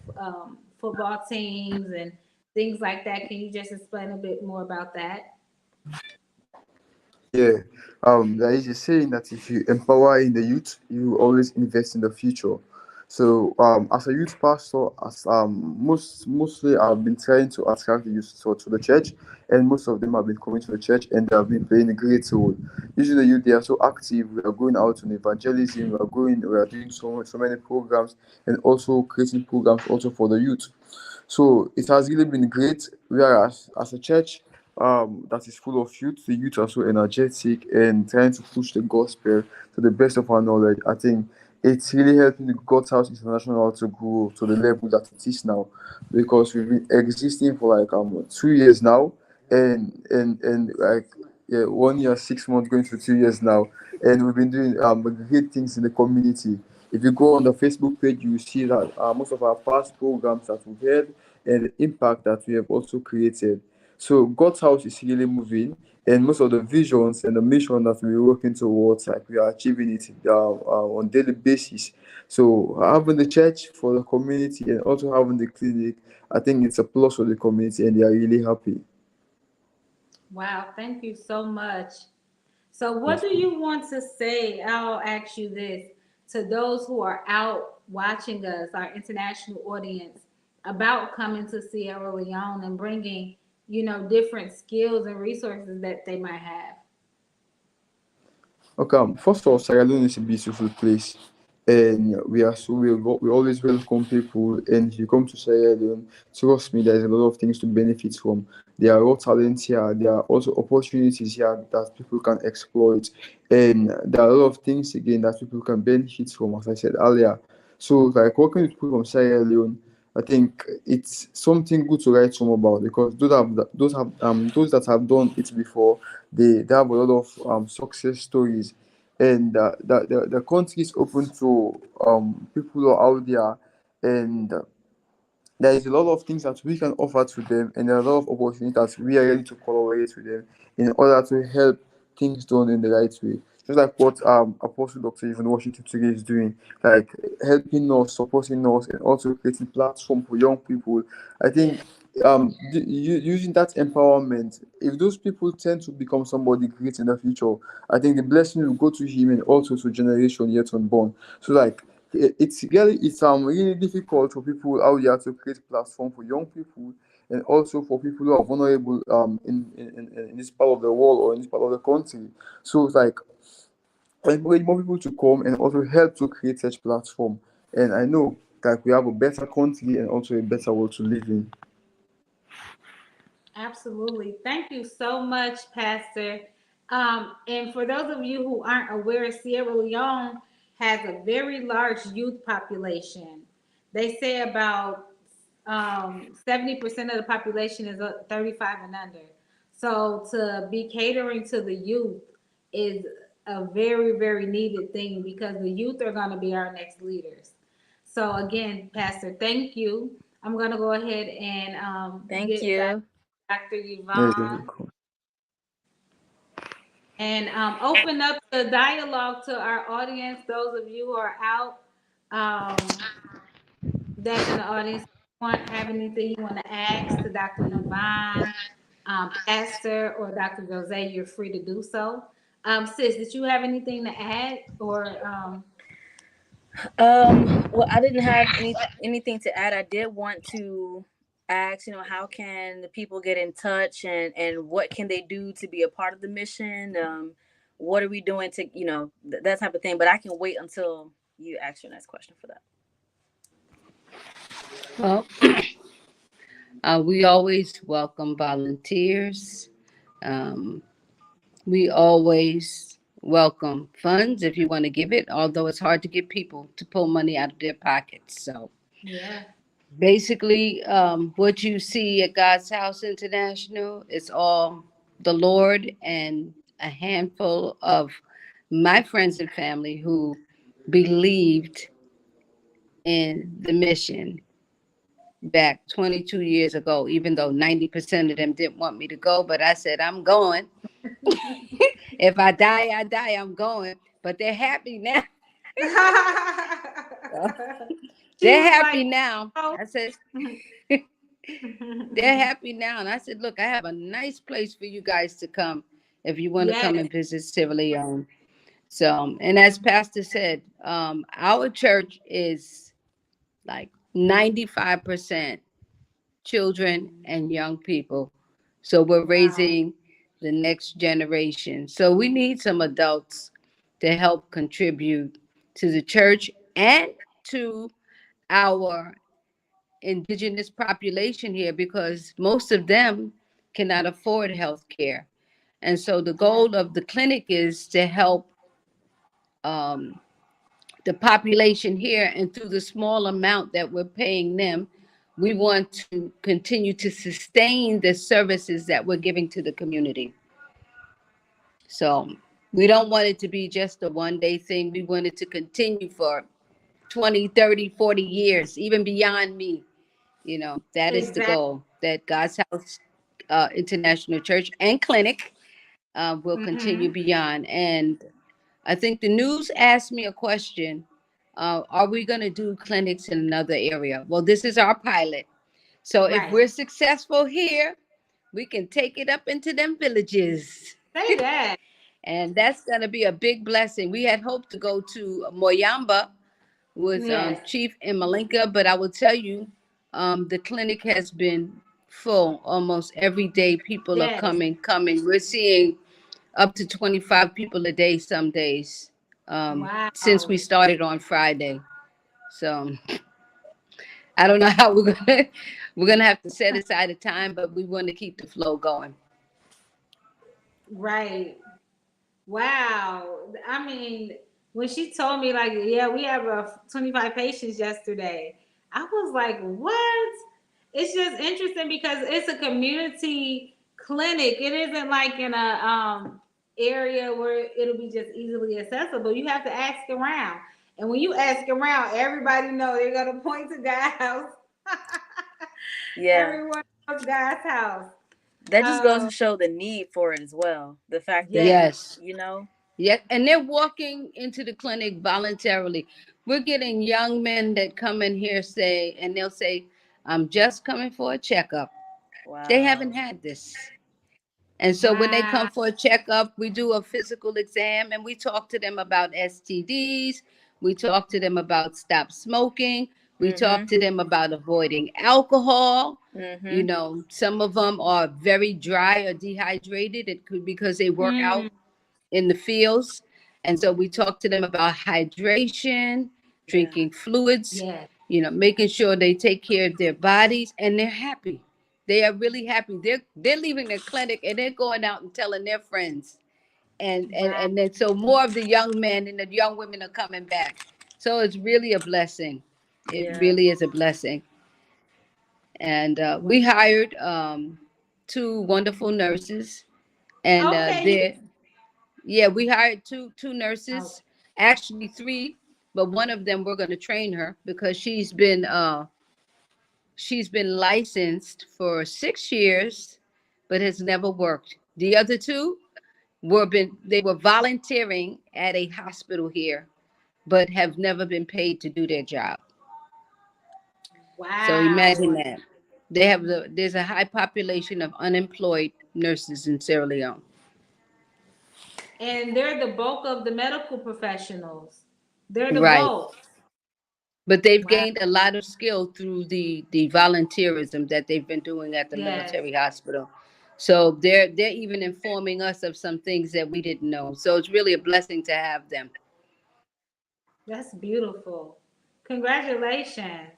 [SPEAKER 1] football teams and things like that? Can you just explain a bit more about that?
[SPEAKER 5] Yeah, there is a saying that if you empower in the youth, you always invest in the future. So, as a youth pastor, as mostly I've been trying to attract the youth to the church, and most of them have been coming to the church, and they have been playing a great role. Usually, the youth they are so active. We are going out on evangelism. We are doing so many programs, and also creating programs also for the youth. So it has really been great. Whereas as a church that is full of youth, the youth are so energetic and trying to push the gospel to the best of our knowledge. I think it's really helping the God's House International to grow to the level that it is now, because we've been existing for like 2 years now, and like yeah, 1 year, 6 months, going to 2 years now, and we've been doing great things in the community. If you go on the Facebook page, you will see that most of our past programs that we've had and the impact that we have also created. So God's house is really moving, and most of the visions and the mission that we're working towards, like we are achieving it on daily basis. So having the church for the community and also having the clinic, I think it's a plus for the community, and they are really happy.
[SPEAKER 1] Wow, thank you so much. So, what
[SPEAKER 5] Yes.
[SPEAKER 1] do you want to say? I'll ask you this to those who are out watching us, our international audience, about coming to Sierra Leone and bringing, you know, different skills and resources that they might have.
[SPEAKER 5] Okay, first of all, Sierra Leone is a beautiful place, and we always welcome people. And if you come to Sierra Leone, trust me, there's a lot of things to benefit from. There are raw talents here. There are also opportunities here that people can exploit, and there are a lot of things again that people can benefit from. As I said earlier, so like working with people from Sierra Leone, I think it's something good to write home about, because those that have done it before, they have a lot of success stories, and the country is open to people who are out there, and there is a lot of things that we can offer to them, and a lot of opportunities that we are ready to collaborate with them in order to help things done in the right way. Just like what Apostle Dr. Yvonne Washington today is doing, like helping us, supporting us, and also creating platform for young people. I think using that empowerment, if those people tend to become somebody great in the future, I think the blessing will go to him and also to generation yet unborn. So like it's really difficult for people out there to create platform for young people, and also for people who are vulnerable in this part of the world or in this part of the country. So it's like encourage more people to come and also help to create such platform. And I know that we have a better country and also a better world to live in.
[SPEAKER 1] Absolutely. Thank you so much, Pastor. And for those of you who aren't aware, Sierra Leone has a very large youth population. They say about 70% of the population is 35 and under. So to be catering to the youth is a very needed thing because the youth are going to be our next leaders. So again, Pastor, thank you. I'm going to go ahead and
[SPEAKER 2] Thank
[SPEAKER 1] get back
[SPEAKER 2] you.
[SPEAKER 1] to Dr.
[SPEAKER 5] Yes, yes,
[SPEAKER 1] Yvonne
[SPEAKER 5] of course.
[SPEAKER 1] and open up the dialogue to our audience. Those of you who are out, that's in the audience, want have anything you want to ask to Dr. Yvonne, Pastor, or Dr. Jose, you're free to do so. Sis, did you have anything to add or
[SPEAKER 2] Well, I didn't have anything to add. I did want to ask, how can the people get in touch, and what can they do to be a part of the mission? what are we doing to, that type of thing. But I can wait until you ask your next question for that.
[SPEAKER 4] Well, we always welcome volunteers. Um, we always welcome funds if you want to give it, although it's hard to get people to pull money out of their pockets. So
[SPEAKER 1] Yeah.
[SPEAKER 4] basically, what you see at God's House International is all the Lord and a handful of my friends and family who believed in the mission back 22 years ago, even though 90% of them didn't want me to go. But I said, I'm going. If I die, I die. I'm going. But they're happy now.
[SPEAKER 1] She
[SPEAKER 4] They're
[SPEAKER 1] was
[SPEAKER 4] happy
[SPEAKER 1] like,
[SPEAKER 4] now.
[SPEAKER 1] oh.
[SPEAKER 4] I said, they're happy now. And I said, look, I have a nice place for you guys to come if you want to come
[SPEAKER 1] Yes.
[SPEAKER 4] and visit Sierra Leone. So, and as Pastor said, our church is like 95% children and young people. So we're
[SPEAKER 1] Wow.
[SPEAKER 4] raising the next generation. So we need some adults to help contribute to the church and to our indigenous population here because most of them cannot afford health care. And so the
[SPEAKER 1] Yes.
[SPEAKER 4] goal of the clinic is to help um, the population here, and through the small amount that we're paying them, we want to continue to sustain the services that we're giving to the community. So we don't want it to be just a one-day thing. We want it to continue for 20, 30, 40 years, even beyond me. That is the
[SPEAKER 1] Exactly.
[SPEAKER 4] goal, that God's House International Church and Clinic will continue
[SPEAKER 1] Mm-hmm.
[SPEAKER 4] beyond. And I think the news asked me a question. Are we going to do clinics in another area? Well, this is our pilot. So if
[SPEAKER 1] Right.
[SPEAKER 4] we're successful here, we can take it up into them villages.
[SPEAKER 1] Say that.
[SPEAKER 4] And that's going to be a big blessing. We had hoped to go to Moyamba with
[SPEAKER 1] Yes.
[SPEAKER 4] Chief and Malinke, but I will tell you, the clinic has been full almost every day. People are
[SPEAKER 1] Yes.
[SPEAKER 4] coming. We're seeing up to 25 people a day some days since we
[SPEAKER 1] Wow.
[SPEAKER 4] started on Friday. So I don't know how we're gonna have to set aside a time, but we want to keep the flow going.
[SPEAKER 1] Right. Wow. I mean, when she told me, like, yeah, we have 25 patients yesterday, I was like, what? It's just interesting because it's a community clinic. It isn't like in a area where it'll be just easily accessible. You have to ask around. And when you ask around, everybody know they're gonna point to God's house.
[SPEAKER 2] Yeah.
[SPEAKER 1] Everyone knows God's house.
[SPEAKER 2] That just goes to
[SPEAKER 1] Um,
[SPEAKER 2] show the need for it as well. The fact that,
[SPEAKER 1] yes,
[SPEAKER 4] Yes.
[SPEAKER 2] you know,
[SPEAKER 4] Yeah, and they're walking into the clinic voluntarily. We're getting young men that come in here and they'll say, I'm just coming for a checkup. They
[SPEAKER 2] wow.
[SPEAKER 4] haven't had this. And so when they
[SPEAKER 1] wow.
[SPEAKER 4] come for a checkup, we do a physical exam and we talk to them about STDs. We talk to them about stop smoking. We talk
[SPEAKER 2] Mm-hmm.
[SPEAKER 4] to them about avoiding alcohol.
[SPEAKER 2] Mm-hmm.
[SPEAKER 4] Some of them are very dry or dehydrated. It could because they work
[SPEAKER 1] Mm,
[SPEAKER 4] out in the fields. And so we talk to them about hydration,
[SPEAKER 2] Yeah.
[SPEAKER 4] drinking fluids,
[SPEAKER 1] yes.
[SPEAKER 4] making sure they take care of their bodies, and they're happy. They are really happy. They're leaving the clinic and they're going out and telling their friends. And and
[SPEAKER 1] Wow.
[SPEAKER 4] and then so more of the young men and the young women are coming back. So it's really a blessing. It
[SPEAKER 2] Yeah.
[SPEAKER 4] really is a blessing. And we hired two wonderful nurses, and
[SPEAKER 1] Okay. You.
[SPEAKER 4] they're yeah, we hired two
[SPEAKER 1] Oh,
[SPEAKER 4] nurses, actually three, but one of them we're going to train her because she's been licensed for 6 years, but has never worked. The other two they were volunteering at a hospital here, but have never been paid to do their job. So imagine
[SPEAKER 1] wow.
[SPEAKER 4] that. There's a high population of unemployed nurses in Sierra Leone.
[SPEAKER 1] And they're the bulk of the medical professionals. They're the
[SPEAKER 4] Right.
[SPEAKER 1] bulk.
[SPEAKER 4] But they've
[SPEAKER 1] Wow.
[SPEAKER 4] gained a lot of skill through the volunteerism that they've been doing at the
[SPEAKER 1] Yes.
[SPEAKER 4] military hospital. So they're even informing us of some things that we didn't know. So it's really a blessing to have them.
[SPEAKER 1] That's beautiful. Congratulations.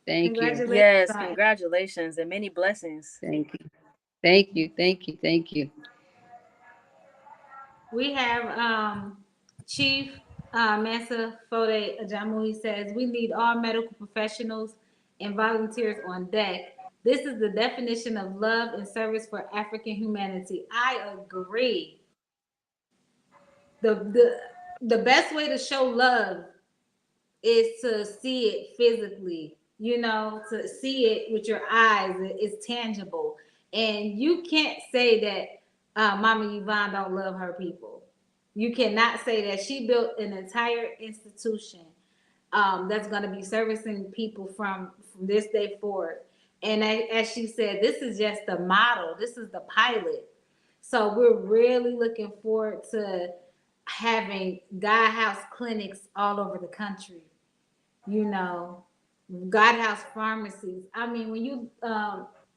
[SPEAKER 4] Thank you.
[SPEAKER 1] Congratulations
[SPEAKER 2] Yes,
[SPEAKER 1] on.
[SPEAKER 2] congratulations and many blessings.
[SPEAKER 4] Thank you. Thank you. Thank you. Thank you.
[SPEAKER 1] We have Chief Mensa Fode Ajamu. He says we need all medical professionals and volunteers on deck. This is the definition of love and service for African humanity. I agree. The best way to show love is to see it physically, to see it with your eyes. It's tangible. And you can't say that Mama Yvonne don't love her people. You cannot say that. She built an entire institution that's going to be servicing people from this day forward. And as she said, this is just the model. This is the pilot. So we're really looking forward to having God House clinics all over the country. You know, God House pharmacies. I mean, when you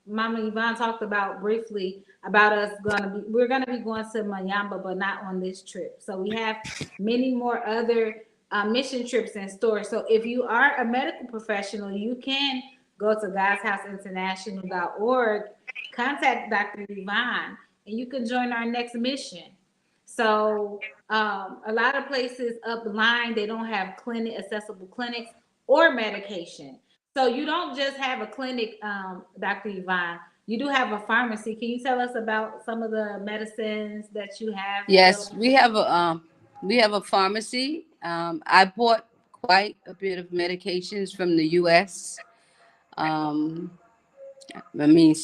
[SPEAKER 1] Mama Yvonne talked about briefly about we're gonna be going to Mayamba, but not on this trip. So we have many more other mission trips in store. So if you are a medical professional, you can go to godshouseinternational.org, contact Dr. Yvonne, and you can join our next mission. So a lot of places upline, they don't have accessible clinics or medication. So you don't just have a clinic, Dr. Yvonne. You do have a pharmacy. Can you tell us about some of the medicines that you have
[SPEAKER 4] Yes,
[SPEAKER 1] available?
[SPEAKER 4] we have a pharmacy. I bought quite a bit of medications from the U.S. Um, I mean,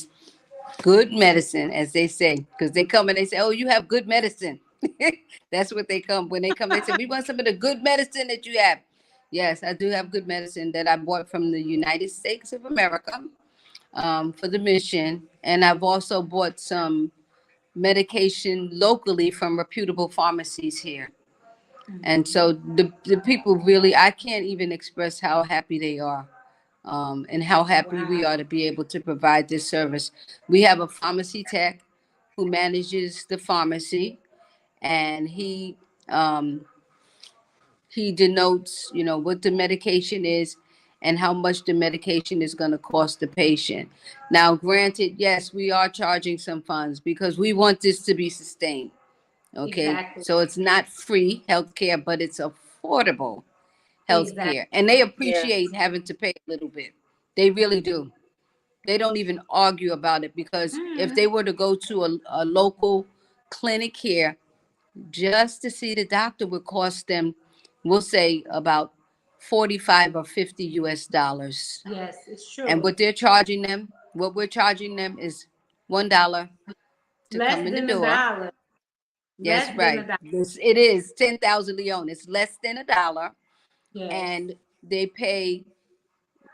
[SPEAKER 4] good medicine, as they say, because they come and they say, "Oh, you have good medicine." That's what they come when they come. They say, "We want some of the good medicine that you have." Yes, I do have good medicine that I bought from the United States of America for the mission, and I've also bought some medication locally from reputable pharmacies here. And so the people really, I can't even express how happy they are, and how happy we
[SPEAKER 1] Wow.
[SPEAKER 4] are to be able to provide this service. We have a pharmacy tech who manages the pharmacy, and he denotes, what the medication is and how much the medication is going to cost the patient. Now, granted, yes, we are charging some funds because we want this to be sustained. Okay,
[SPEAKER 1] Exactly.
[SPEAKER 4] so it's not free healthcare, but it's affordable
[SPEAKER 1] Exactly.
[SPEAKER 4] healthcare, and they
[SPEAKER 2] Yeah.
[SPEAKER 4] appreciate having to pay a little bit. They really do. They don't even argue about it because if
[SPEAKER 1] Mm,
[SPEAKER 4] they were to go to a local clinic here, just to see the doctor would cost them, we'll say about 45 or 50 US dollars.
[SPEAKER 1] yes, it's
[SPEAKER 4] And
[SPEAKER 1] true.
[SPEAKER 4] what we're charging them is $1 to come
[SPEAKER 1] Less
[SPEAKER 4] in the
[SPEAKER 1] than a
[SPEAKER 4] door.
[SPEAKER 1] dollar.
[SPEAKER 4] Yes,
[SPEAKER 1] Less than a
[SPEAKER 4] right.
[SPEAKER 1] dollar.
[SPEAKER 4] It is 10,000 Leone. It's less than a dollar,
[SPEAKER 1] Yes.
[SPEAKER 4] and they pay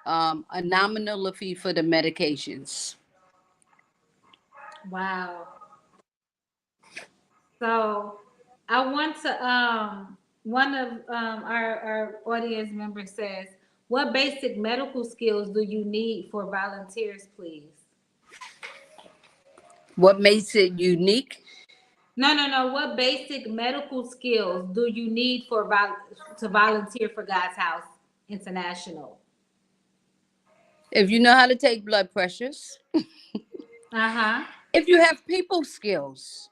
[SPEAKER 4] a nominal fee for the medications.
[SPEAKER 1] Wow. So I want to one of our audience members says, what basic medical skills do you need for volunteers, please?
[SPEAKER 4] What makes it unique?
[SPEAKER 1] No, no, no. What basic medical skills do you need to volunteer for God's House International?
[SPEAKER 4] If you know how to take blood pressures,
[SPEAKER 1] Uh-huh.
[SPEAKER 4] if you have people skills.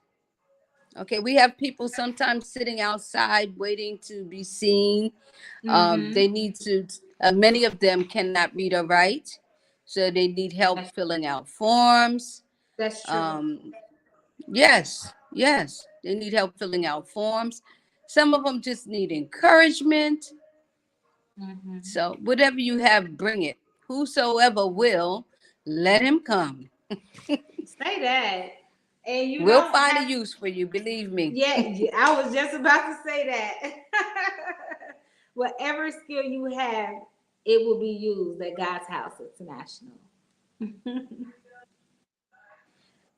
[SPEAKER 4] Okay, we have people sometimes sitting outside waiting to be seen.
[SPEAKER 1] Mm-hmm.
[SPEAKER 4] They need to, many of them cannot read or write, so they need help
[SPEAKER 1] That's,
[SPEAKER 4] filling out forms.
[SPEAKER 1] that's true.
[SPEAKER 4] Um, yes, yes, they need help filling out forms. Some of them just need encouragement.
[SPEAKER 1] Mm-hmm.
[SPEAKER 4] So, whatever you have, bring it. Whosoever will, let him come.
[SPEAKER 1] Say that. And you
[SPEAKER 4] We'll
[SPEAKER 1] don't
[SPEAKER 4] find a
[SPEAKER 1] have,
[SPEAKER 4] use for you, believe me.
[SPEAKER 1] yeah, I was just about to say that. Whatever skill you have, it will be used at God's House International.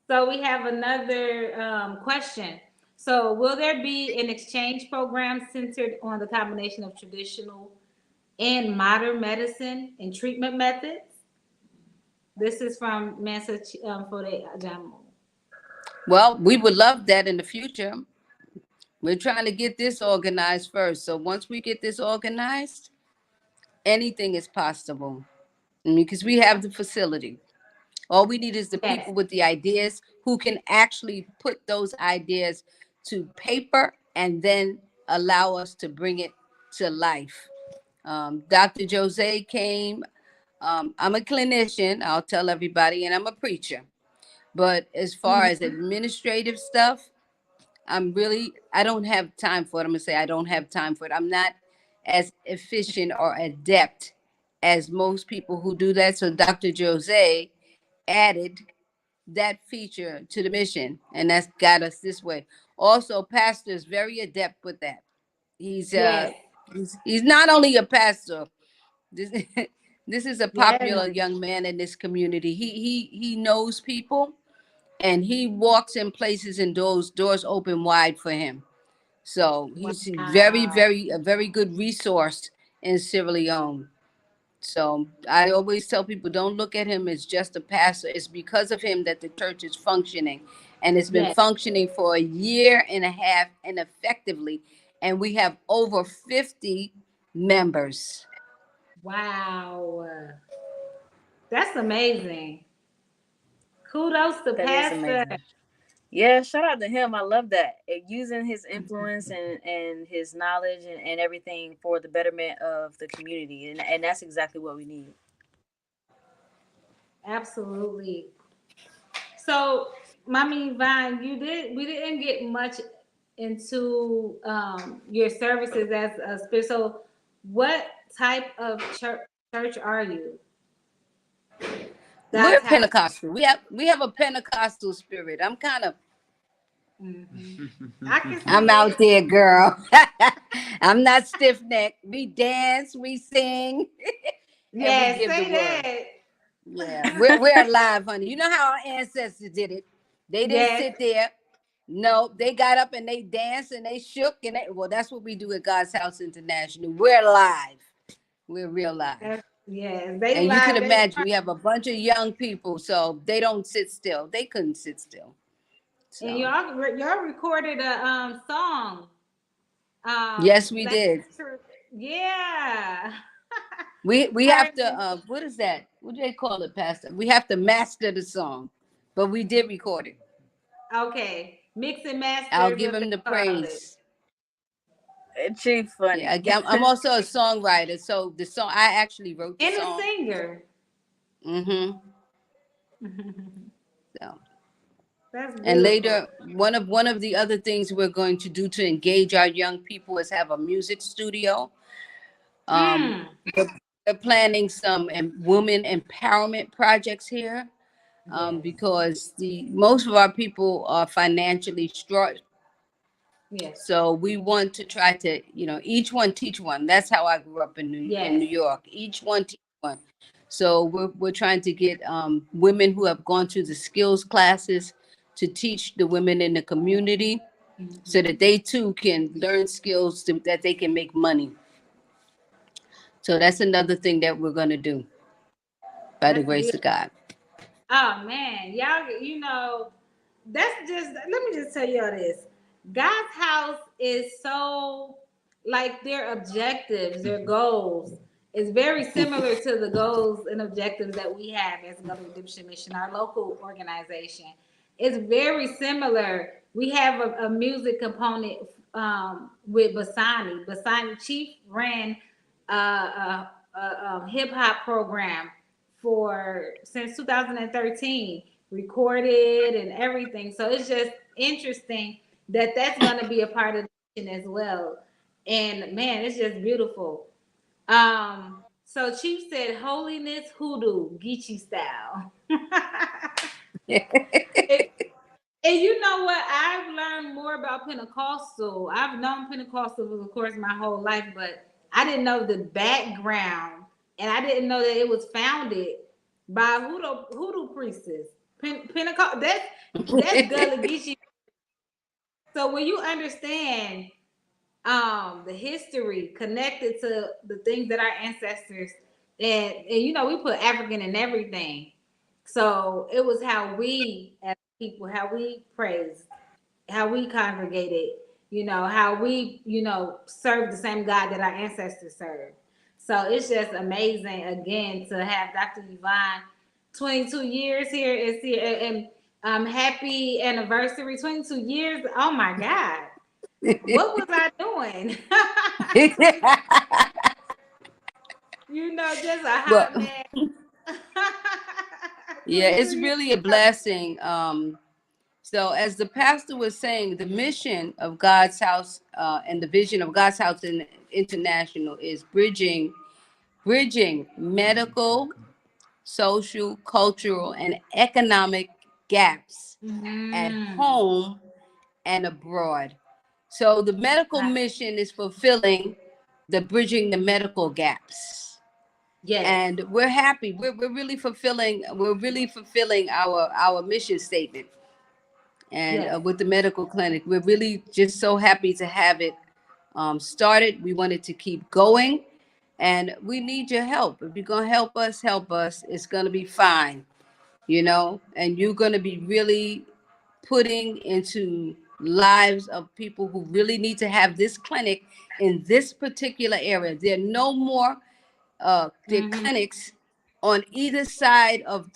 [SPEAKER 1] So we have another question. So will there be an exchange program centered on the combination of traditional and modern medicine and treatment methods? This is from Mesa Fode Ajamo.
[SPEAKER 4] Well, we would love that in the future. We're trying to get this organized first. So once we get this organized, anything is possible. I mean, because we have the facility. All we need is the
[SPEAKER 1] Yes.
[SPEAKER 4] people with the ideas who can actually put those ideas to paper and then allow us to bring it to life. Dr. Jose came. I'm a clinician, I'll tell everybody, and I'm a preacher. But as far as administrative stuff, I don't have time for it. I'm gonna say I don't have time for it. I'm not as efficient or adept as most people who do that. So Dr. Jose added that feature to the mission, and that's got us this way. Also, pastor is very adept with that. He's uh
[SPEAKER 1] Yes.
[SPEAKER 4] he's not only a pastor. This this is a
[SPEAKER 1] Yes.
[SPEAKER 4] popular young man in this community. He knows people, and he walks in places and doors open wide for him. So he's
[SPEAKER 1] Wow.
[SPEAKER 4] a very good resource in Sierra Leone. So I always tell people, don't look at him as just a pastor. It's because of him that the church is functioning, and it's been
[SPEAKER 1] Yes.
[SPEAKER 4] functioning for a year and a half and effectively. And we have over 50 members.
[SPEAKER 1] Wow. That's amazing. Kudos to
[SPEAKER 2] That is
[SPEAKER 1] Pastor.
[SPEAKER 2] amazing. Yeah, shout out to him. I love that. Using his influence and his knowledge and everything for the betterment of the community. And that's exactly what we need.
[SPEAKER 1] Absolutely. So, Mommy Vine, we didn't get much into your services as a spirit. So, what type of church are you?
[SPEAKER 4] We're
[SPEAKER 1] God's house.
[SPEAKER 4] Pentecostal. We have a Pentecostal spirit. I'm kind of
[SPEAKER 1] I can
[SPEAKER 4] I'm
[SPEAKER 1] see
[SPEAKER 4] out
[SPEAKER 1] it.
[SPEAKER 4] there, girl. I'm not stiff necked. We dance, we sing, and we
[SPEAKER 1] Yeah,
[SPEAKER 4] give the
[SPEAKER 1] say
[SPEAKER 4] word.
[SPEAKER 1] that.
[SPEAKER 4] Yeah, we're alive, honey. You know how our ancestors did it. They didn't
[SPEAKER 1] Yes,
[SPEAKER 4] sit there. No, they got up and they danced and they shook well, that's what we do at God's House International. We're live. We're real live.
[SPEAKER 1] yes, they
[SPEAKER 4] And you can
[SPEAKER 1] live. They
[SPEAKER 4] imagine we have a bunch of young people, so they don't sit still. They couldn't sit still.
[SPEAKER 1] and
[SPEAKER 4] So
[SPEAKER 1] y'all recorded a song.
[SPEAKER 4] yes, we
[SPEAKER 1] Last
[SPEAKER 4] did.
[SPEAKER 1] yeah.
[SPEAKER 4] We have
[SPEAKER 1] Heard
[SPEAKER 4] to what is that? What do they call it, Pastor? We have to master the song. But we did record it.
[SPEAKER 1] okay, mix and master
[SPEAKER 4] I'll
[SPEAKER 1] is
[SPEAKER 4] give
[SPEAKER 1] what they
[SPEAKER 4] him the
[SPEAKER 1] call it.
[SPEAKER 4] praise.
[SPEAKER 2] Chief
[SPEAKER 4] Yeah,
[SPEAKER 2] funny.
[SPEAKER 4] I'm also a songwriter. So the song I actually wrote the
[SPEAKER 1] And a
[SPEAKER 4] song.
[SPEAKER 1] singer.
[SPEAKER 4] Mm-hmm. So
[SPEAKER 1] That's
[SPEAKER 4] and
[SPEAKER 1] beautiful.
[SPEAKER 4] later one of the other things we're going to do to engage our young people is have a music studio. Um
[SPEAKER 1] Mm.
[SPEAKER 4] we're planning some women empowerment projects here.
[SPEAKER 1] Yes.
[SPEAKER 4] Because the most of our people are financially strong.
[SPEAKER 1] Yes.
[SPEAKER 4] So we want to try to, each one teach one. That's how I grew up in
[SPEAKER 1] Yes.
[SPEAKER 4] New York. Each one teach one. So we're trying to get women who have gone through the skills classes to teach the women in the community so that they too can learn skills that they can make money. So that's another thing that we're going to do by the
[SPEAKER 1] That's
[SPEAKER 4] grace
[SPEAKER 1] beautiful.
[SPEAKER 4] of God.
[SPEAKER 1] Oh man, y'all, that's just, let me just tell y'all this. God's house is so, like, their objectives, their goals is very similar to the goals and objectives that we have as Gullah Redemption Mission, our local organization. It's very similar. We have a music component with Basani. Basani Chief ran a hip hop program for since 2013, recorded and everything. So it's just interesting that that's going to be a part of the mission as well. And man, it's just beautiful. So Chief said holiness hoodoo Geechee style. And you know what? I've learned more about Pentecostal. I've known Pentecostals, of course, my whole life, but I didn't know the background, and I didn't know that it was founded by hoodoo priestess. Pentecost. That's Gulagishi. So when you understand the history connected to the things that our ancestors and we put African in everything. So it was how we as people, how we praised, how we congregated, how we, serve the same God that our ancestors served. So it's just amazing again to have Dr. Yvonne, 22 years here is here, and happy anniversary, 22 years. Oh my God. What was I doing? Just a hot
[SPEAKER 4] But
[SPEAKER 1] mess.
[SPEAKER 4] yeah,
[SPEAKER 1] 22
[SPEAKER 4] it's
[SPEAKER 1] years.
[SPEAKER 4] really a blessing. So as the pastor was saying, the mission of God's house and the vision of God's house international is bridging medical, social, cultural, and economic gaps at
[SPEAKER 1] Mm.
[SPEAKER 4] home and abroad. So the medical
[SPEAKER 1] I-
[SPEAKER 4] mission is fulfilling the bridging the medical gaps.
[SPEAKER 1] yes.
[SPEAKER 4] And we're happy. We're really fulfilling our mission statement. And
[SPEAKER 1] Yes.
[SPEAKER 4] with the medical clinic, we're really just so happy to have it started. We wanted to keep going, and we need your help. If you're gonna help us. It's gonna be fine, and you're gonna be really putting into lives of people who really need to have this clinic in this particular area. There are no more their
[SPEAKER 1] Mm-hmm.
[SPEAKER 4] clinics on either side of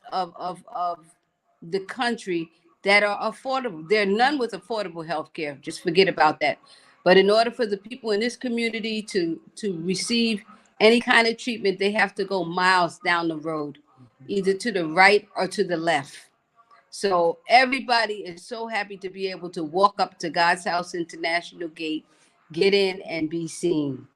[SPEAKER 4] the country that are affordable. There are none with affordable health care. Just forget about that. But in order for the people in this community to receive any kind of treatment, they have to go miles down the road, either to the right or to the left. So everybody is so happy to be able to walk up to God's House International Gate, get in and be seen.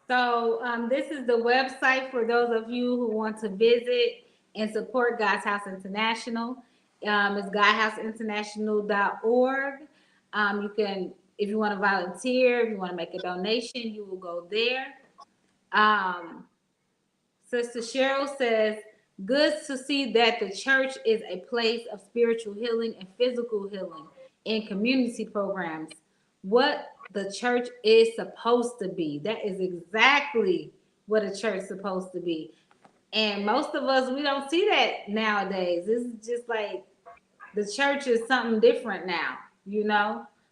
[SPEAKER 1] So this is the website for those of you who want to visit and support God's House International. It's godhouseinternational.org. You can, if you want to volunteer, if you want to make a donation, you will go there. Um, Sister Cheryl says, good to see that the church is a place of spiritual healing and physical healing in community programs. What the church is supposed to be. That is exactly what a church is supposed to be. And most of us, we don't see that nowadays. This is just like the church is something different now.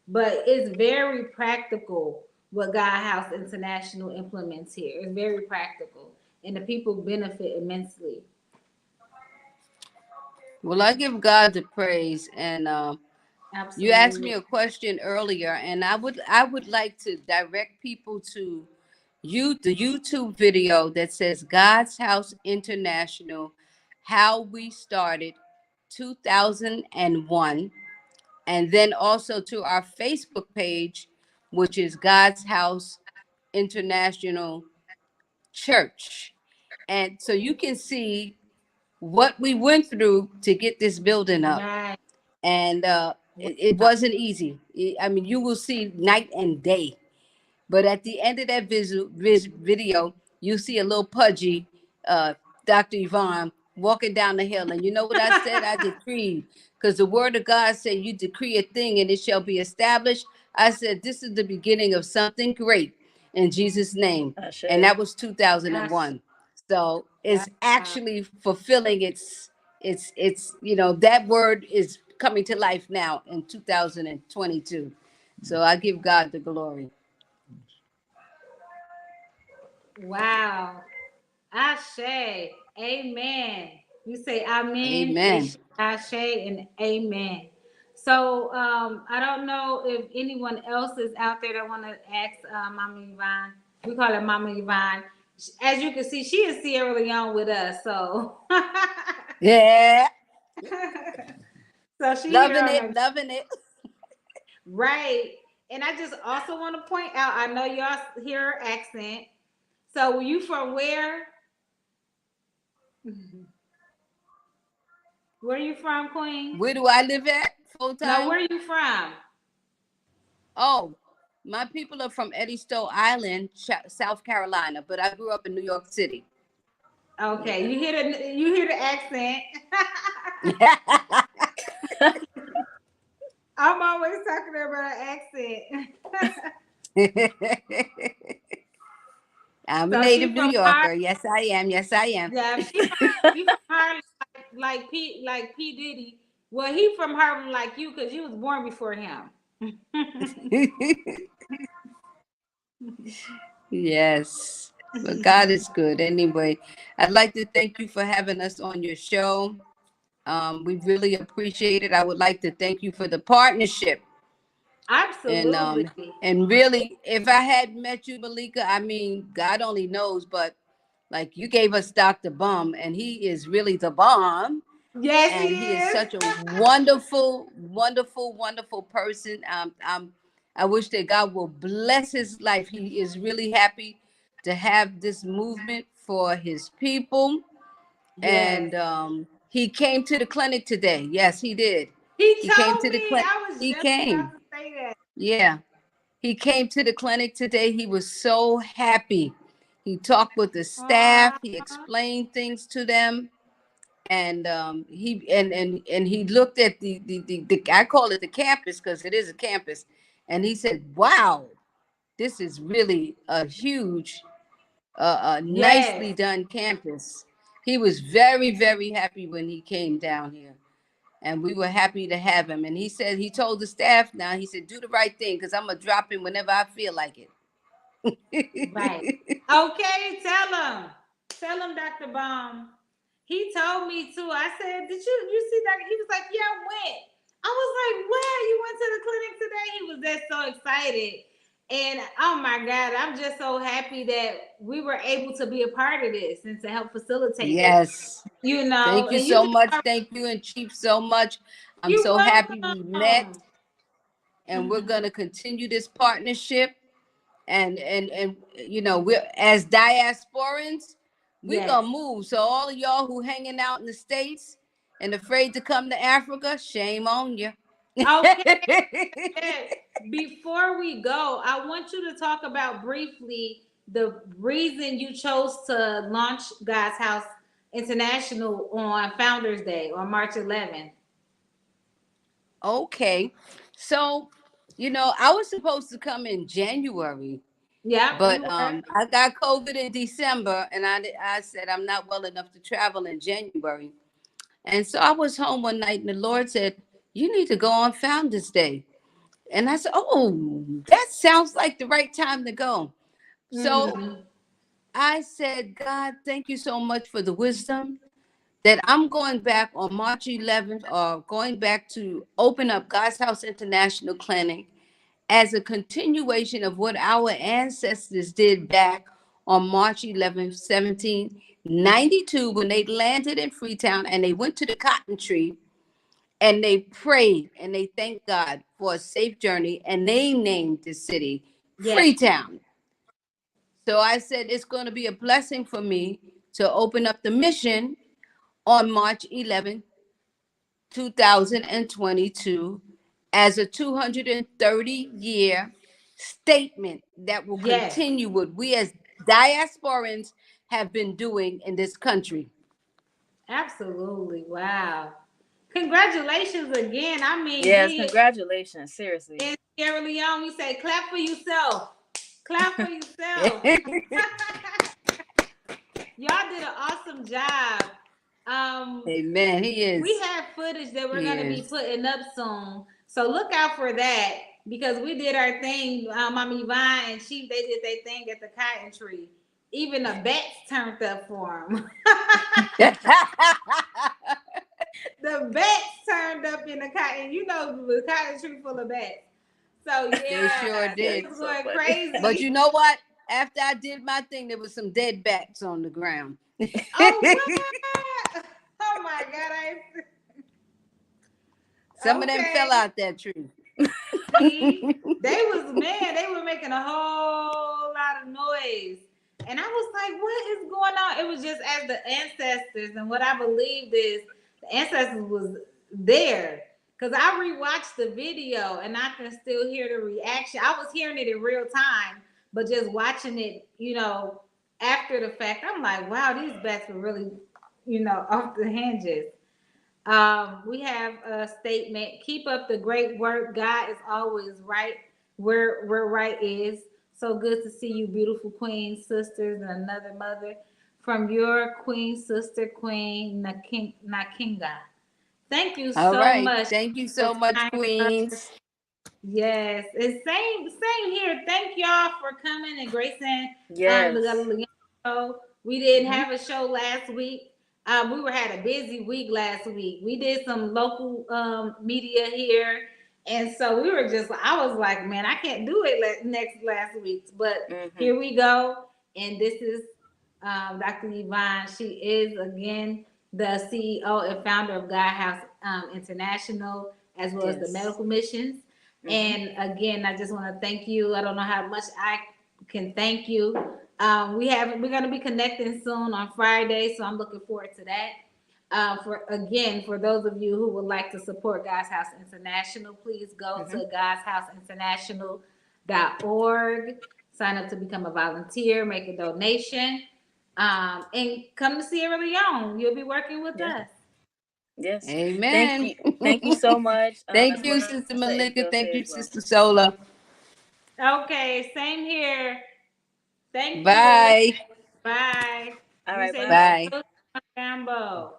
[SPEAKER 1] But it's very practical what God House International implements here. It's very practical, and the people benefit immensely.
[SPEAKER 4] Well, I give God the praise, and you asked me
[SPEAKER 1] Absolutely.
[SPEAKER 4] a question earlier, and I would like to direct people to the YouTube video that says God's House International, how we started 2001, and then also to our Facebook page, which is God's House International Church. And so you can see what we went through to get this building up.
[SPEAKER 1] Right.
[SPEAKER 4] And it wasn't easy. I mean, you will see night and day. But at the end of that video, you see a little pudgy Dr. Yvonne walking down the hill. And you know what I said? I decreed, because the word of God said, you decree a thing and it shall be established. I said, this is the beginning of something great in Jesus' name. And that was
[SPEAKER 1] Gosh.
[SPEAKER 4] 2001. So it's actually fulfilling it's that word is coming to life now in 2022. So I give God the glory.
[SPEAKER 1] Wow. Ashe. Amen. You say amen,
[SPEAKER 4] Amen.
[SPEAKER 1] ashe, and amen. So I don't know if anyone else is out there that want to ask Mama Yvonne. We call her Mama Yvonne. As you can see, she is Sierra Leone with us. So
[SPEAKER 4] Yeah.
[SPEAKER 1] so she here
[SPEAKER 4] Loving
[SPEAKER 1] on
[SPEAKER 4] it,
[SPEAKER 1] her
[SPEAKER 4] loving it.
[SPEAKER 1] right. And I just also want to point out, I know y'all hear her accent. So were you from where? Where are you from, Queen?
[SPEAKER 4] Where do I live at full
[SPEAKER 1] No,
[SPEAKER 4] time?
[SPEAKER 1] where are you from?
[SPEAKER 4] Oh, my people are from Eddystone Island, South Carolina, but I grew up in New York City.
[SPEAKER 1] Okay, you hear the accent. I'm always talking about an accent.
[SPEAKER 4] I'm a
[SPEAKER 1] So she
[SPEAKER 4] native New
[SPEAKER 1] from Harlem.
[SPEAKER 4] Yorker. Yes, I am. Yes, I am.
[SPEAKER 1] Yeah, she from Harlem like P Diddy. Well, he from Harlem like you because you was born before him.
[SPEAKER 4] Yes. But God is good. Anyway, I'd like to thank you for having us on your show. We really appreciate it. I would like to thank you for the partnership. And
[SPEAKER 1] Absolutely.
[SPEAKER 4] and really, if I had met you, Malika, I mean, God only knows, but like you gave us Dr. Bum, and he is really the bomb.
[SPEAKER 1] Yes,
[SPEAKER 4] And he
[SPEAKER 1] he
[SPEAKER 4] is
[SPEAKER 1] is.
[SPEAKER 4] such a wonderful, wonderful, wonderful person. I wish that God will bless his life. He is really happy to have this movement for his people.
[SPEAKER 1] Yes.
[SPEAKER 4] And he came to the clinic today. Yes, he did.
[SPEAKER 1] He
[SPEAKER 4] He came
[SPEAKER 1] told
[SPEAKER 4] to the
[SPEAKER 1] me.
[SPEAKER 4] clinic.
[SPEAKER 1] I was
[SPEAKER 4] He
[SPEAKER 1] just about
[SPEAKER 4] came.
[SPEAKER 1] to say that.
[SPEAKER 4] Yeah. He came to the clinic today. He was so happy. He talked with the staff.
[SPEAKER 1] Aw.
[SPEAKER 4] He explained things to them, and he looked at the I call it the campus because it is a campus, and he said, "Wow, this is really a huge,
[SPEAKER 1] Yes.
[SPEAKER 4] nicely done campus." He was very, very happy when he came down here, and we were happy to have him. And he said he told the staff now. He said, "Do the right thing because I'm gonna drop him whenever I feel like
[SPEAKER 1] Right.
[SPEAKER 4] it."
[SPEAKER 1] Okay, tell him. Tell him, Dr. Baum. He told me too. I said, "Did you see that?" He was like, "Yeah, I went." I was like, "Where? You went to the clinic today?" He was just so excited. And oh my God, I'm just so happy that we were able to be a part of this and to help facilitate this.
[SPEAKER 4] Yes.
[SPEAKER 1] You know,
[SPEAKER 4] Thank you
[SPEAKER 1] and you
[SPEAKER 4] so much.
[SPEAKER 1] can
[SPEAKER 4] Thank you and Chief so much. I'm
[SPEAKER 1] you're
[SPEAKER 4] so happy we met,
[SPEAKER 1] welcome.
[SPEAKER 4] and we're gonna continue this partnership. And you know, we're as diasporans, we're
[SPEAKER 1] Yes.
[SPEAKER 4] gonna move. So all of y'all who hanging out in the States and afraid to come to Africa, shame on you.
[SPEAKER 1] Okay. Yes. Before we go, I want you to talk about briefly the reason you chose to launch God's House International on Founders Day on March 11th.
[SPEAKER 4] Okay. So, you know, I was supposed to come in January,
[SPEAKER 1] Yep,
[SPEAKER 4] but
[SPEAKER 1] you were.
[SPEAKER 4] I got COVID in December, and I said I'm not well enough to travel in January. And so I was home one night, and the Lord said, "You need to go on Founders Day." And I said, "Oh, that sounds like the right time to go." So
[SPEAKER 1] Mhm.
[SPEAKER 4] I said, "God, thank you so much for the wisdom that I'm going back on March 11th, or going back to open up God's House International Clinic as a continuation of what our ancestors did back on March 11th, 1792, when they landed in Freetown and they went to the cotton tree and they prayed and they thanked God for a safe journey, and they named the city
[SPEAKER 1] Yes.
[SPEAKER 4] Freetown." So I said, it's going to be a blessing for me to open up the mission on March 11th, 2022, as a 230-year statement that will
[SPEAKER 1] Yes.
[SPEAKER 4] continue what we as diasporans have been doing in this country.
[SPEAKER 1] Absolutely. Wow. Congratulations again. I mean,
[SPEAKER 2] Yes,
[SPEAKER 1] we
[SPEAKER 2] congratulations. Seriously.
[SPEAKER 1] in Sierra Leone, we say clap for yourself. Clap for yourself. Y'all did an awesome job.
[SPEAKER 4] Amen. He
[SPEAKER 1] We
[SPEAKER 4] is.
[SPEAKER 1] have footage that we're
[SPEAKER 4] He
[SPEAKER 1] going to be
[SPEAKER 4] is.
[SPEAKER 1] putting up soon, so look out for that because we did our thing. Mama Yvonne and Chief, they did their thing at the cotton tree. Even the bats turned up for them. The bats turned up in the cotton. You know, the cotton tree full of bats. So
[SPEAKER 4] They sure
[SPEAKER 1] yeah, they
[SPEAKER 4] did.
[SPEAKER 1] was
[SPEAKER 2] So
[SPEAKER 1] going
[SPEAKER 2] funny.
[SPEAKER 4] But
[SPEAKER 1] crazy.
[SPEAKER 4] you know what? After I did my thing, there was some dead bats on the ground.
[SPEAKER 1] Oh what? Oh my God!
[SPEAKER 4] Some of them
[SPEAKER 1] Okay.
[SPEAKER 4] fell out that tree.
[SPEAKER 1] See, they was man, they were making a whole lot of noise. And I was like, what is going on? It was just as the ancestors, and what I believed is the ancestors was there. Cause I rewatched the video and I can still hear the reaction. I was hearing it in real time, but just watching it, after the fact, I'm like, wow, these bats were really, off the hinges. We have a statement. Keep up the great work. God is always right where right is. So good to see you, beautiful queen sisters, and another mother from your queen sister, Queen Nakinga. Thank you
[SPEAKER 4] All
[SPEAKER 1] so
[SPEAKER 4] right.
[SPEAKER 1] much.
[SPEAKER 4] Thank you
[SPEAKER 1] For
[SPEAKER 4] so much,
[SPEAKER 1] kind words.
[SPEAKER 4] Queens.
[SPEAKER 1] Yes, it's same here. Thank y'all for coming and gracing the
[SPEAKER 2] Yes.
[SPEAKER 1] Gullah Leone show. We didn't
[SPEAKER 2] Mhm.
[SPEAKER 1] have a show last week. Had a busy week last week. We did some local media here, and so we were just. I was like, man, I can't do it next last week, but
[SPEAKER 2] Mhm.
[SPEAKER 1] here we go. And this is Dr. Yvonne. She is again the CEO and founder of God House International, as well as the
[SPEAKER 2] Yes.
[SPEAKER 1] medical missions.
[SPEAKER 2] Mhm.
[SPEAKER 1] And again, I just want to thank you. I don't know how much I can thank you. We're going to be connecting soon on Friday, so I'm looking forward to that. For those of you who would like to support God's House International, please go
[SPEAKER 2] Mhm.
[SPEAKER 1] to godshouseinternational.org. Sign up to become a volunteer, make a donation, and come to Sierra Leone. You'll be working with
[SPEAKER 2] Yeah.
[SPEAKER 1] us.
[SPEAKER 2] Yes. Thank
[SPEAKER 4] Amen.
[SPEAKER 2] you. Thank you so much.
[SPEAKER 4] Thank
[SPEAKER 2] That's
[SPEAKER 4] you,
[SPEAKER 2] what
[SPEAKER 4] Sister
[SPEAKER 2] Sister
[SPEAKER 4] Malinke.
[SPEAKER 2] April
[SPEAKER 4] Thank
[SPEAKER 2] said
[SPEAKER 4] you,
[SPEAKER 2] as well.
[SPEAKER 4] Sister Sola.
[SPEAKER 1] Okay, same here. Thank you.
[SPEAKER 4] Bye.
[SPEAKER 1] Bye.
[SPEAKER 2] All
[SPEAKER 1] Be
[SPEAKER 2] right.
[SPEAKER 1] safe.
[SPEAKER 2] Bye.
[SPEAKER 4] Bye.
[SPEAKER 1] Rambo.